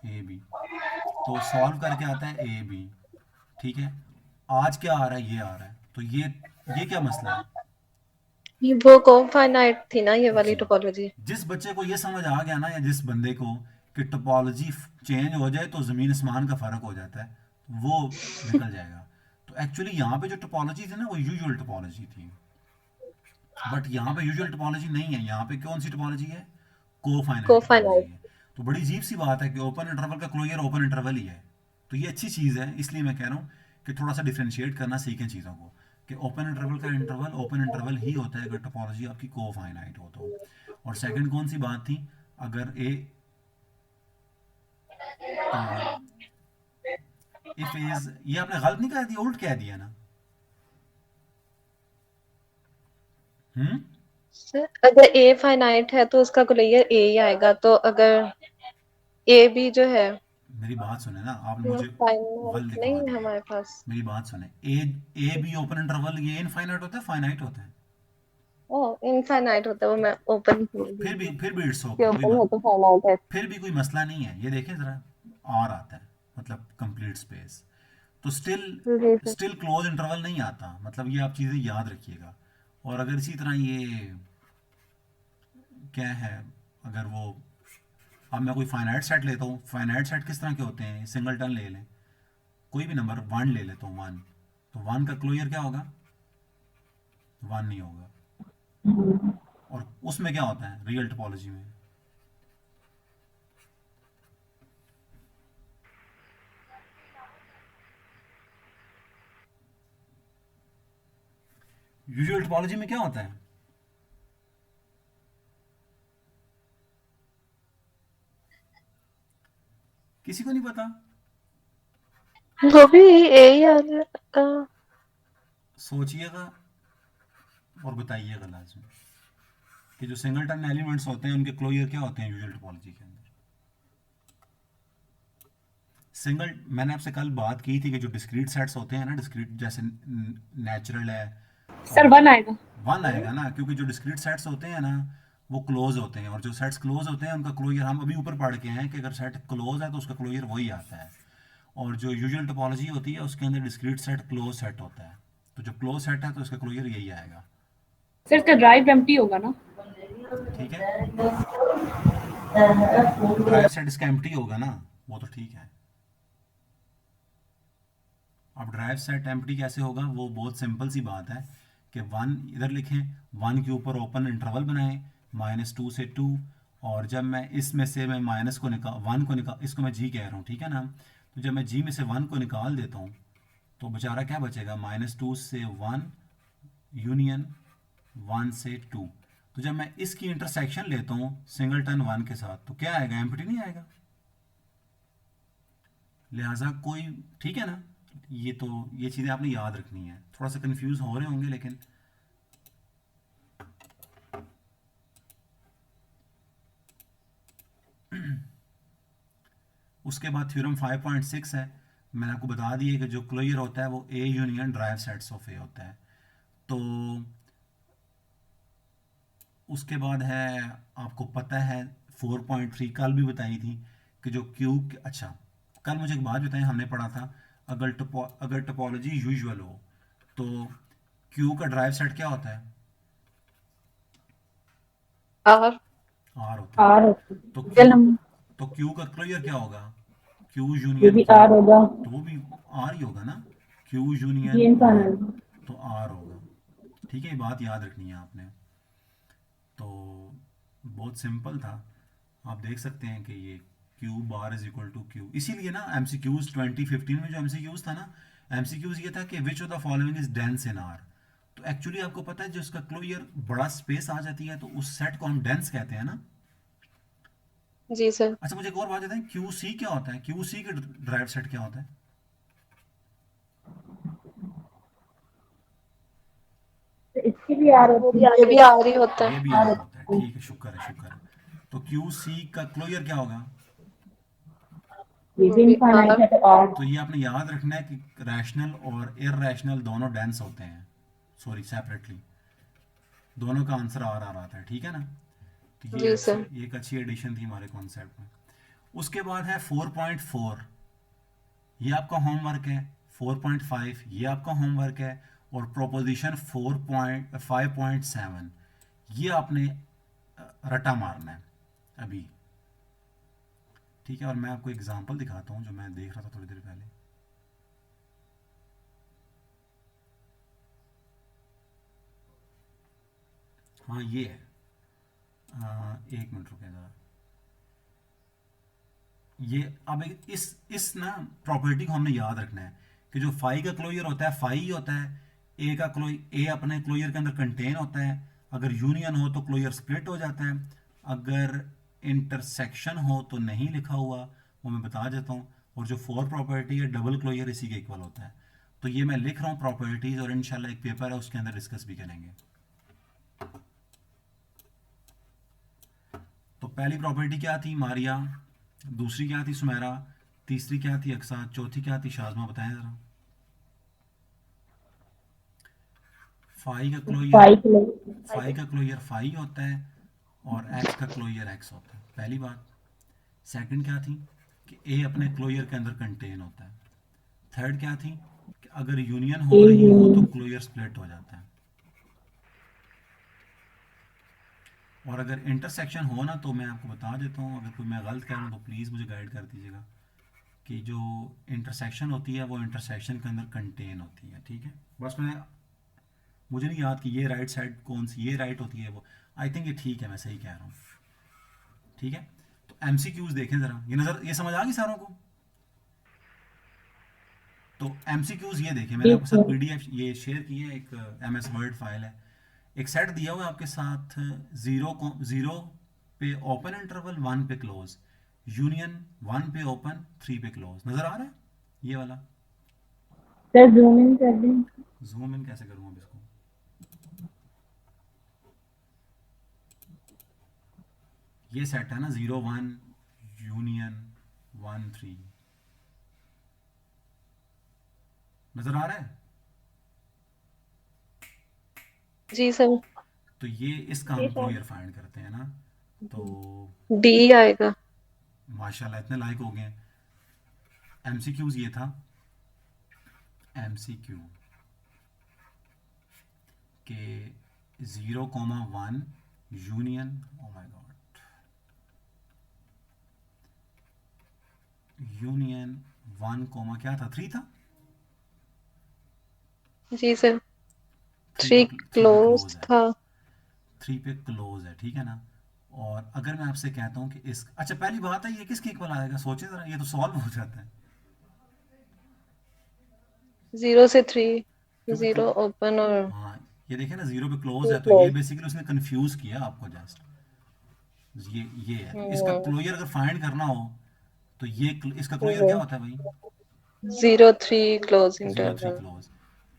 Speaker 1: ए बी। तो सॉल्व करके आता है ए बी, ठीक है। आज क्या आ रहा है, ये आ रहा है। तो ये क्या मसला है?
Speaker 2: वो को फाइनाइट थी ना ये वाली
Speaker 1: जी,
Speaker 2: टोपोलॉजी।
Speaker 1: जिस बच्चे को ये समझ आ गया ना, या जिस बंदे को कि टोपोलॉजी चेंज हो जाए तो ज़मीन आसमान का फ़र्क हो जाता है, वो निकल जाएगा। तो एक्चुअली यहाँ पे जो टोपोलॉजी थी ना वो यूजुअल टोपोलॉजी थी, बट यहाँ पे यूजुअल टोपोलॉजी नहीं है। यहाँ पे कौन सी टोपोलॉजी है, को फाइनाइट
Speaker 2: को
Speaker 1: टोपोलॉजी
Speaker 2: फाइनाइट।
Speaker 1: है। तो बड़ी अजीब सी बात है कि ओपन इंटरवल का क्लोजर ओपन इंटरवल ही है। तो ये अच्छी चीज़ है, इसलिए मैं कह रहा हूँ कि थोड़ा सा डिफ्रेंशिएट करना सीखें चीज़ों को, कि ओपन इंटरवल का इंटरवल ओपन इंटरवल ही होता है अगर टोपोलॉजी आपकी को फाइनाइट हो तो। और सेकंड कौन सी बात थी, अगर तो इफ इज, ये आपने गलत नहीं कह दिया, उल्ट कह दिया ना।
Speaker 2: सर अगर ए फाइनाइट है तो उसका क्लोजर ए ही आएगा, तो अगर ए भी जो है
Speaker 1: मेरी बात सुने ना, आपने
Speaker 2: वो
Speaker 1: मुझे गलत
Speaker 2: फाइनाइट
Speaker 1: लिखवा
Speaker 2: नहीं है
Speaker 1: दिया।
Speaker 2: हमारे पास।
Speaker 1: मेरी बात सुने, ए बी ओपन इंटरवल ये इनफाइनाइट होता है फाइनाइट होता है?
Speaker 2: ओ इनफाइनाइट होता है, वो मैं ओपन
Speaker 1: फिर भी इट्स
Speaker 2: कि
Speaker 1: ओके,
Speaker 2: ओपन है तो फाइनाइट है।
Speaker 1: फिर भी कोई मसला नहीं है। ये देखें ज़रा, और आता है मतलब कंप्लीट स्पेस, तो स्टिल
Speaker 2: जी सर।
Speaker 1: स्टिल क्लोज इंटरवल नहीं आता। मतलब ये आप चीज़ें याद रखिएगा। और अगर इसी तरह ये क्या है, अगर वो, अब मैं कोई फाइनाइट सेट लेता हूँ, फाइनाइट सेट किस तरह के होते हैं, सिंगलटन ले लें, कोई भी नंबर वन ले लेता हूँ, वन, तो वन का क्लोजर क्या होगा, वन नहीं होगा। और उसमें क्या होता है रियल टोपोलॉजी में, यूजुअल टोपोलॉजी में क्या होता है? किसी को नहीं पता?
Speaker 2: वो भी ए ही आ रहा है।
Speaker 1: सोचिएगा और बताइएगा लाजमी कि जो सिंगलटन एलिमेंट्स होते हैं उनके क्लोजर क्या होते हैं यूजुअल टोपोलॉजी के अंदर। मैंने आपसे कल बात की थी कि जो डिस्क्रीट सेट्स होते हैं ना, डिस्क्रीट जैसे नेचुरल है,
Speaker 9: सर वन आएगा।
Speaker 1: वन आएगा ना, क्योंकि जो डिस्क्रीट सेट्स होते हैं ना वो क्लोज होते हैं, और जो सेट्स क्लोज होते हैं उनका क्लोजर हम अभी ऊपर पढ़ के हैं कि अगर सेट क्लोज है तो उसका क्लोजर वही आता है। और जो यूजुअल टोपोलॉजी होती है उसके अंदर डिस्क्रीट सेट क्लोज सेट होता है। तो जो क्लोज सेट है तो इसका क्लोजर यही आएगा।
Speaker 9: सर इसका ड्राइव एम्प्टी होगा ना?
Speaker 1: ठीक है, ड्राइव सेट इसका एम्प्टी होगा ना, वो तो ठीक है। अब ड्राइव सेट एम्प्टी कैसे होगा, वो बहुत सिंपल सी बात है कि 1 इधर लिखें, 1 के ऊपर ओपन इंटरवल बनाएं -2 से 2, और जब मैं इसमें से मैं माइनस को निकाल 1 को निकाल, इसको मैं जी कह रहा हूँ, ठीक है ना। तो जब मैं जी में से 1 को निकाल देता हूँ तो बेचारा क्या बचेगा, -2 से 1 यूनियन 1 से 2। तो जब मैं इसकी इंटरसेक्शन लेता हूँ सिंगलटन 1 के साथ तो क्या आएगा, एम्प्टी नहीं आएगा। लिहाजा कोई, ठीक है ना, ये चीज़ें आपने याद रखनी है। थोड़ा सा कंफ्यूज हो रहे होंगे लेकिन उसके बाद थ्योरम 5.6 है, मैंने आपको बता दिया कि जो क्लोजर होता है वो A union derived sets of A होता है। तो उसके बाद है, आपको पता है 4.3 कल भी बताई थी कि जो क्यू, अच्छा कल मुझे एक बात बताएं, हमने पढ़ा था अगर टोपोलॉजी यूजुअल हो तो क्यू का ड्राइव सेट क्या होता है,
Speaker 2: आर
Speaker 1: आर होता है।
Speaker 5: आर
Speaker 1: तो क्यू का क्लोजर क्या होगा, क्यू
Speaker 5: ये
Speaker 1: यूनियन
Speaker 5: भी
Speaker 1: क्यू,
Speaker 5: आर होगा,
Speaker 1: तो वो भी आर ही होगा ना, Q union
Speaker 5: GN
Speaker 1: R,
Speaker 5: panel.
Speaker 1: तो आर होगा। ठीक है, ये बात याद रखनी है आपने। तो बहुत सिंपल था, आप देख सकते हैं कि ये Q bar is equal to Q, इसीलिए ना एमसीक्यूज 2015 में जो एमसीक्यूज था ना, एमसीक्यूज ये था कि which of the following is dense in are. तो एक्चुअली आपको पता है जो इसका क्लोजर बड़ा स्पेस आ जाती है तो उस सेट को हम डेंस कहते हैं ना।
Speaker 2: जी सर।
Speaker 1: अच्छा मुझे एक और बात बताएं, क्यू सी क्या होता है, क्यू सी का ड्राइव सेट क्या होता है।
Speaker 5: तो इसकी भी आर होती है,
Speaker 2: ये भी आर ही होता
Speaker 1: ये
Speaker 2: है।
Speaker 1: भी आर होता है, ठीक है, शुक्र है शुक्र है। तो क्यू सी का क्लोजर क्या होगा,
Speaker 5: ये
Speaker 2: वो
Speaker 5: भी
Speaker 2: भी
Speaker 5: इनफाइनाइट
Speaker 2: आर।
Speaker 5: है तो आर।
Speaker 1: तो ये आपने याद रखना है कि रैशनल और इररैशनल दोनों डेंस होते हैं, सॉरी सेपरेटली, दोनों का आंसर आर आ रहा था, ठीक है ना। तो
Speaker 2: जी सर।
Speaker 1: ये एक अच्छी एडिशन थी हमारे कॉन्सेप्ट में। उसके बाद है 4.4, ये आपका होमवर्क है। 4.5 ये आपका होमवर्क है। और प्रोपोजिशन 5.7 ये आपने रटा मारना है अभी, ठीक है। और मैं आपको एग्जांपल दिखाता हूँ जो मैं देख रहा था थोड़ी देर पहले। हाँ ये है, एक मिनट रुके जरा। ये अब इस ना प्रॉपर्टी को हमने याद रखना है कि जो फाई का क्लोजर होता है फाई ही होता है, ए का ए अपने क्लोजर के अंदर कंटेन होता है, अगर यूनियन हो तो क्लोजर स्प्लिट हो जाता है, अगर इंटरसेक्शन हो तो नहीं लिखा हुआ, वो मैं बता देता हूँ। और जो 4 प्रॉपर्टी है डबल क्लोजर इसी के इक्वल होता है। तो ये मैं लिख रहा हूँ प्रॉपर्टीज, और इंशाल्लाह एक पेपर है उसके अंदर डिस्कस भी करेंगे। तो पहली प्रॉपर्टी क्या थी, मारिया। दूसरी क्या थी, सुमेरा। तीसरी क्या थी, अक्सा। चौथी क्या थी, शाज़मा, बताएं जरा। फाई का क्लोजर फाई होता है और एक्स का क्लोजर एक्स होता है, पहली बात। सेकंड क्या थी कि ए अपने क्लोजर के अंदर कंटेन होता है। थर्ड क्या थी कि अगर यूनियन हो रही हो तो क्लोजर स्प्लिट हो जाता है। और अगर इंटरसेक्शन हो ना तो मैं आपको बता देता हूँ, अगर कोई मैं गलत कह रहा हूँ तो प्लीज़ मुझे गाइड कर दीजिएगा, कि जो इंटरसेक्शन होती है वो इंटरसेक्शन के अंदर कंटेन होती है, ठीक है। बस मुझे नहीं याद कि ये राइट साइड कौन सी, ये राइट होती है वो, आई थिंक ये ठीक है, मैं सही कह रहा हूँ, ठीक है। तो एमसीक्यूज देखें ज़रा, ये समझ आ गई सारों को। तो एमसीक्यूज ये देखें, मैंने आपके साथ पीडीएफ ये शेयर की है, एक एमएस वर्ड फाइल है। एक सेट दिया हुआ है आपके साथ, 0 पे ओपन इंटरवल, 1 पे क्लोज, यूनियन 1 पे ओपन 3 पे क्लोज, नजर आ रहा है ये वाला।
Speaker 5: सर जूम इन कर दें।
Speaker 1: जूम इन कैसे करूँ अब इसको, ये सेट है ना 0 1 यूनियन 1 3, नजर आ रहा है।
Speaker 2: जी सर।
Speaker 1: तो ये इसका हम क्लोजर फाइंड करते हैं ना। तो
Speaker 2: डी आएगा।
Speaker 1: माशाल्लाह इतने लायक हो गए। MCQs ये था, MCQ के 0,1 union, oh my God, union 1, क्या था, 3 था,
Speaker 2: जी सर,
Speaker 1: 3
Speaker 2: 3
Speaker 1: पे
Speaker 2: क्लोज
Speaker 1: क्लोज है,
Speaker 2: था।
Speaker 1: 3 पे क्लोज है, ठीक है ना। और अगर मैं आपसे कहता हूँ कि इस, अच्छा पहली बात है ये किसके इक्वल आएगा, सोचे जरा, ये तो सॉल्व हो जाता है
Speaker 2: 0 से 3,
Speaker 1: क्योंकि
Speaker 2: 0 ओपन और
Speaker 1: हाँ ये देखिए ना 0 पे क्लोज
Speaker 2: 3
Speaker 1: है, तो ये
Speaker 2: क्लोज।
Speaker 1: बेसिकली उसने कंफ्यूज किया आपको जस्ट, ये है। तो इसका
Speaker 2: हम्म,
Speaker 1: क्लोजर अगर फाइंड करना हो तो ये इसका क्लोजर क्या होता है भाई,
Speaker 2: 0-3 क्लोज
Speaker 1: 0,3
Speaker 2: इंटरवल।
Speaker 1: क्लोज।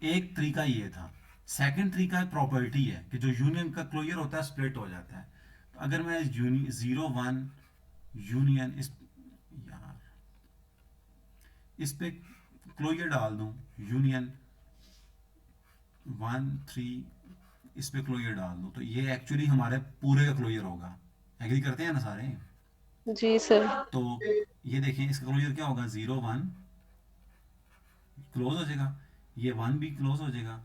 Speaker 1: एक तरीका ये था। सेकंड तरीका प्रॉपर्टी है कि जो यूनियन का क्लोजर होता है स्प्लिट हो जाता है। तो अगर मैं 0,1 यूनियन यार इस पे क्लोजर डाल दूं, यूनियन 1,3 इस पे क्लोजर डाल दूं, तो ये एक्चुअली हमारे पूरे का क्लोजर होगा। एग्री करते हैं ना सारे।
Speaker 2: जी सर।
Speaker 1: तो ये देखें इसका क्लोजर क्या होगा, 0,1 क्लोज हो जाएगा, ये 1 भी क्लोज हो जाएगा,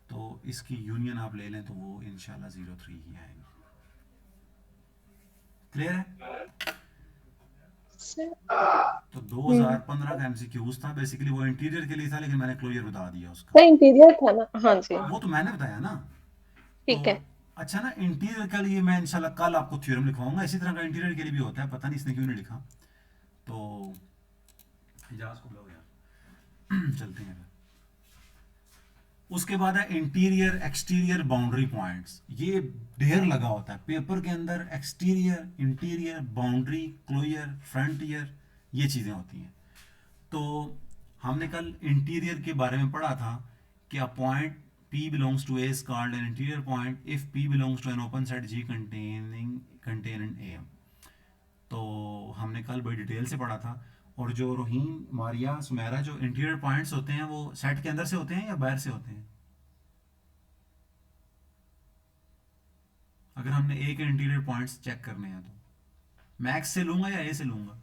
Speaker 1: तो इसकी यूनियन आप ले लें तो वो इंशाल्लाह 0,3 ही आएगा। क्लियर है। तो 2015 का MCQs था, बेसिकली वो इंटीरियर के लिए था, लेकिन मैंने क्लोजर बता दिया उसका।
Speaker 2: सर इंटीरियर था ना, हाँ जी,
Speaker 1: वो तो मैंने बताया ना। तो
Speaker 2: ठीक है।
Speaker 1: अच्छा ना, इंटीरियर के लिए मैं इंशाल्लाह कल आपको थ्योरम लिखवाऊंगा, इसी तरह का इंटीरियर के लिए भी होता है, पता नहीं इसने क्यों नहीं लिखा। तो इजाज को लो यार चलते हैं। उसके बाद है इंटीरियर एक्सटीरियर बाउंड्री पॉइंट्स। ये ढेर लगा होता है पेपर के अंदर, exterior, interior, boundary, closure, frontier, ये चीज़ें होती हैं। तो हमने कल इंटीरियर के बारे में पढ़ा था कि a point P belongs to A is called an interior point if P belongs to an open set G contain an AM। तो हमने कल बड़ी डिटेल से पढ़ा था। और जो रोहीन, मारिया, सुमेरा, जो इंटीरियर पॉइंट्स होते हैं वो सेट के अंदर से होते हैं या बाहर से होते हैं। अगर हमने ए के इंटीरियर पॉइंट्स चेक करने हैं तो मैक्स से लूंगा या ए से लूंगा।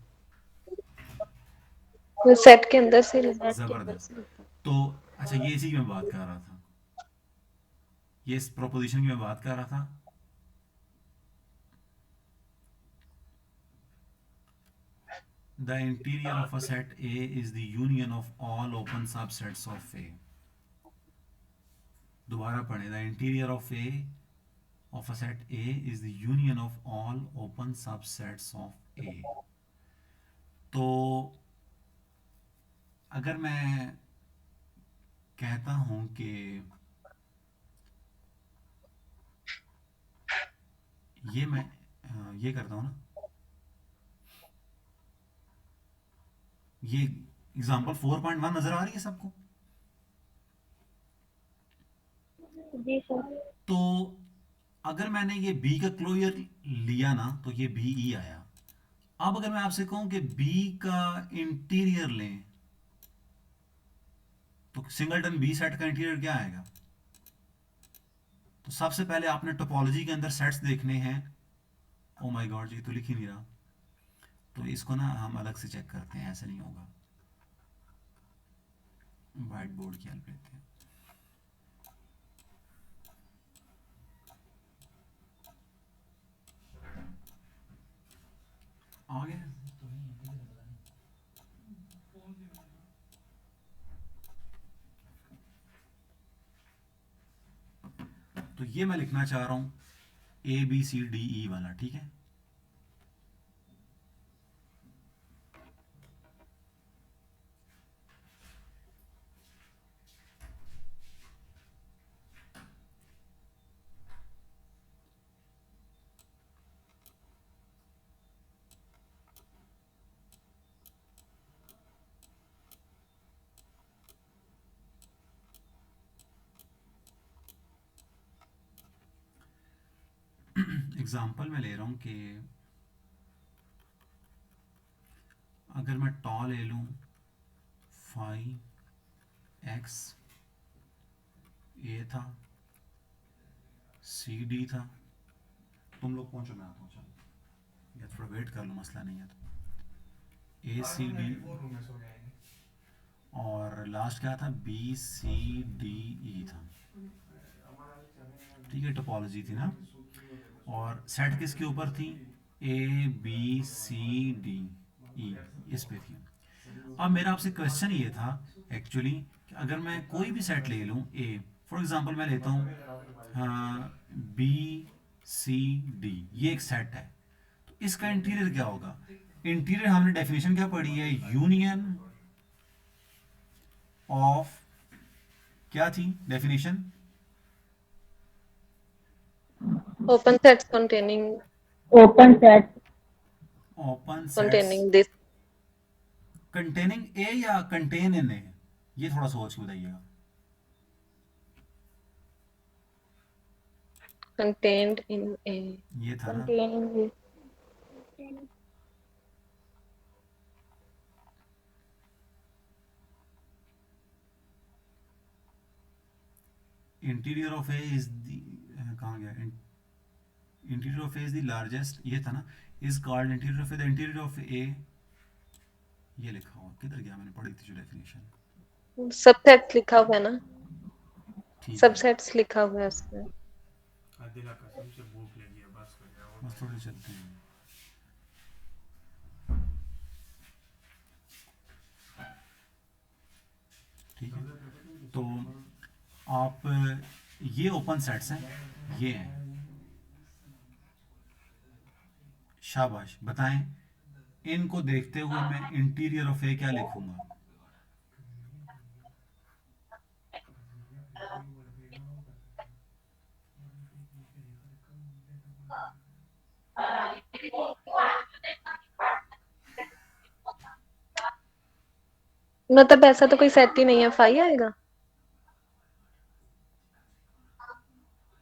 Speaker 2: वो सेट के अंदर से
Speaker 1: जबरदस्त। तो अच्छा ये इसी की मैं बात कर रहा था, ये इस प्रोपोजिशन की मैं बात कर रहा था। The interior of a set A is the union of all open subsets of A। दोबारा पढ़ें, the interior of a set A is the union of all open subsets of A। तो अगर मैं कहता हूं कि ये मैं ये करता हूं ना, ये एग्जांपल 4.1 नजर आ रही है सबको।
Speaker 5: जी सर।
Speaker 1: तो अगर मैंने ये बी का क्लोजर लिया ना तो ये बी ई आया। अब अगर मैं आपसे कहूं कि बी का इंटीरियर लें तो सिंगलटन बी सेट का इंटीरियर क्या आएगा। तो सबसे पहले आपने टोपोलॉजी के अंदर सेट्स देखने हैं। ओ माय गॉड जी तो लिख ही नहीं रहा, तो इसको ना हम अलग से चेक करते हैं, ऐसे नहीं होगा। व्हाइट बोर्ड की हेल्प लेते हैं। आगे तो ये मैं लिखना चाह रहा हूं ABCDE वाला, ठीक है। एग्जाम्पल में ले रहा हूं कि अगर मैं टॉ ले लूं 5x, ए था, CD था। तुम लोग पहुंचो, मैं आता हूं, चलो या थोड़ा वेट कर लो, मसला नहीं है। तो ACD और लास्ट क्या था, बी सी डी ई था, ठीक है, टोपोलॉजी थी ना। और सेट किसके ऊपर थी, ए बी सी डी ई, इस पे थी। अब मेरा आपसे क्वेश्चन ये था एक्चुअली कि अगर मैं कोई भी सेट ले लूँ, ए फॉर एग्जांपल मैं लेता हूँ बी सी डी, ये एक सेट है, तो इसका इंटीरियर क्या होगा। इंटीरियर हमने डेफिनेशन क्या पढ़ी है, यूनियन ऑफ, क्या थी definition,
Speaker 2: Open sets containing
Speaker 5: open set
Speaker 1: open sets
Speaker 2: containing this
Speaker 1: containing A या कंटेन इन ए, ये थोड़ा सोच के बताइएगा।
Speaker 2: contained in a
Speaker 1: ये था ना,
Speaker 6: containing
Speaker 1: interior of A is the, कहाँ गया, interior of A is the largest, ये था ना, is called interior of A, the interior of A, ये लिखा हुआ किधर गया, मैंने पढ़ी थी जो डेफिनेशन,
Speaker 2: सबसेट्स लिखा हुआ है ना,
Speaker 1: ठीक है,
Speaker 2: सबसेट्स लिखा हुआ है उसमें।
Speaker 1: बस थोड़े चलते हैं। ठीक है, तो आप ये ओपन सेट्स हैं, ये हैं, शाबाश, बताएं इनको देखते हुए मैं इंटीरियर ऑफ ए क्या लिखूंगा।
Speaker 2: मतलब ऐसा तो कोई सेट ही नहीं है, फाई आएगा।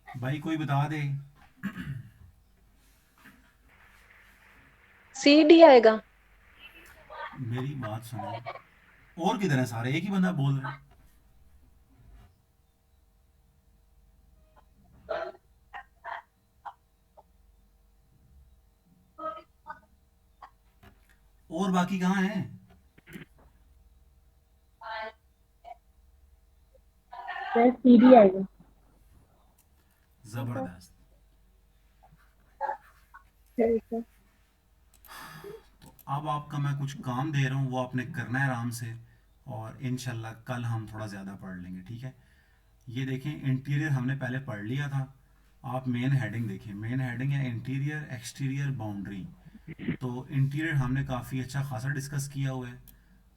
Speaker 1: भाई कोई बता दे,
Speaker 2: सी डी आएगा।
Speaker 1: मेरी बात सुनो, और किधर है सारे, एक ही बंदा बोल रहा है। और बाकी कहाँ हैं,
Speaker 5: सर सीडी आएगा।
Speaker 1: जबरदस्त।
Speaker 2: ठीक है।
Speaker 1: तो अब आपका मैं कुछ काम दे रहा हूँ, वो आपने करना है आराम से, और इंशाल्लाह कल हम थोड़ा ज़्यादा पढ़ लेंगे, ठीक है। ये देखें, इंटीरियर हमने पहले पढ़ लिया था, आप मेन हेडिंग देखें, मेन हेडिंग है इंटीरियर एक्सटीरियर बाउंड्री। तो इंटीरियर हमने काफ़ी अच्छा खासा डिस्कस किया हुआ है,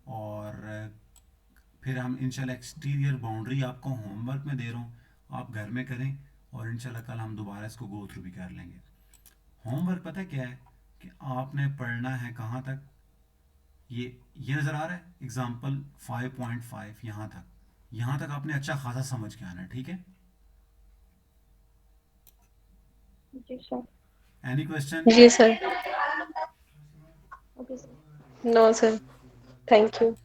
Speaker 1: और फिर हम इंशाल्लाह एक्सटीरियर बाउंड्री आपको होमवर्क में दे रहा हूँ, आप घर में करें, और इंशाल्लाह कल हम दोबारा इसको गो थ्रू भी कर लेंगे। होमवर्क पता है क्या है, कि आपने पढ़ना है कहाँ तक, ये नज़र आ रहा है एग्जाम्पल 5.5, यहाँ तक आपने अच्छा खासा समझ के आना है, ठीक है।
Speaker 6: जी सर।
Speaker 1: Any question?
Speaker 2: जी sir.
Speaker 6: Okay sir.
Speaker 2: No sir, thank you.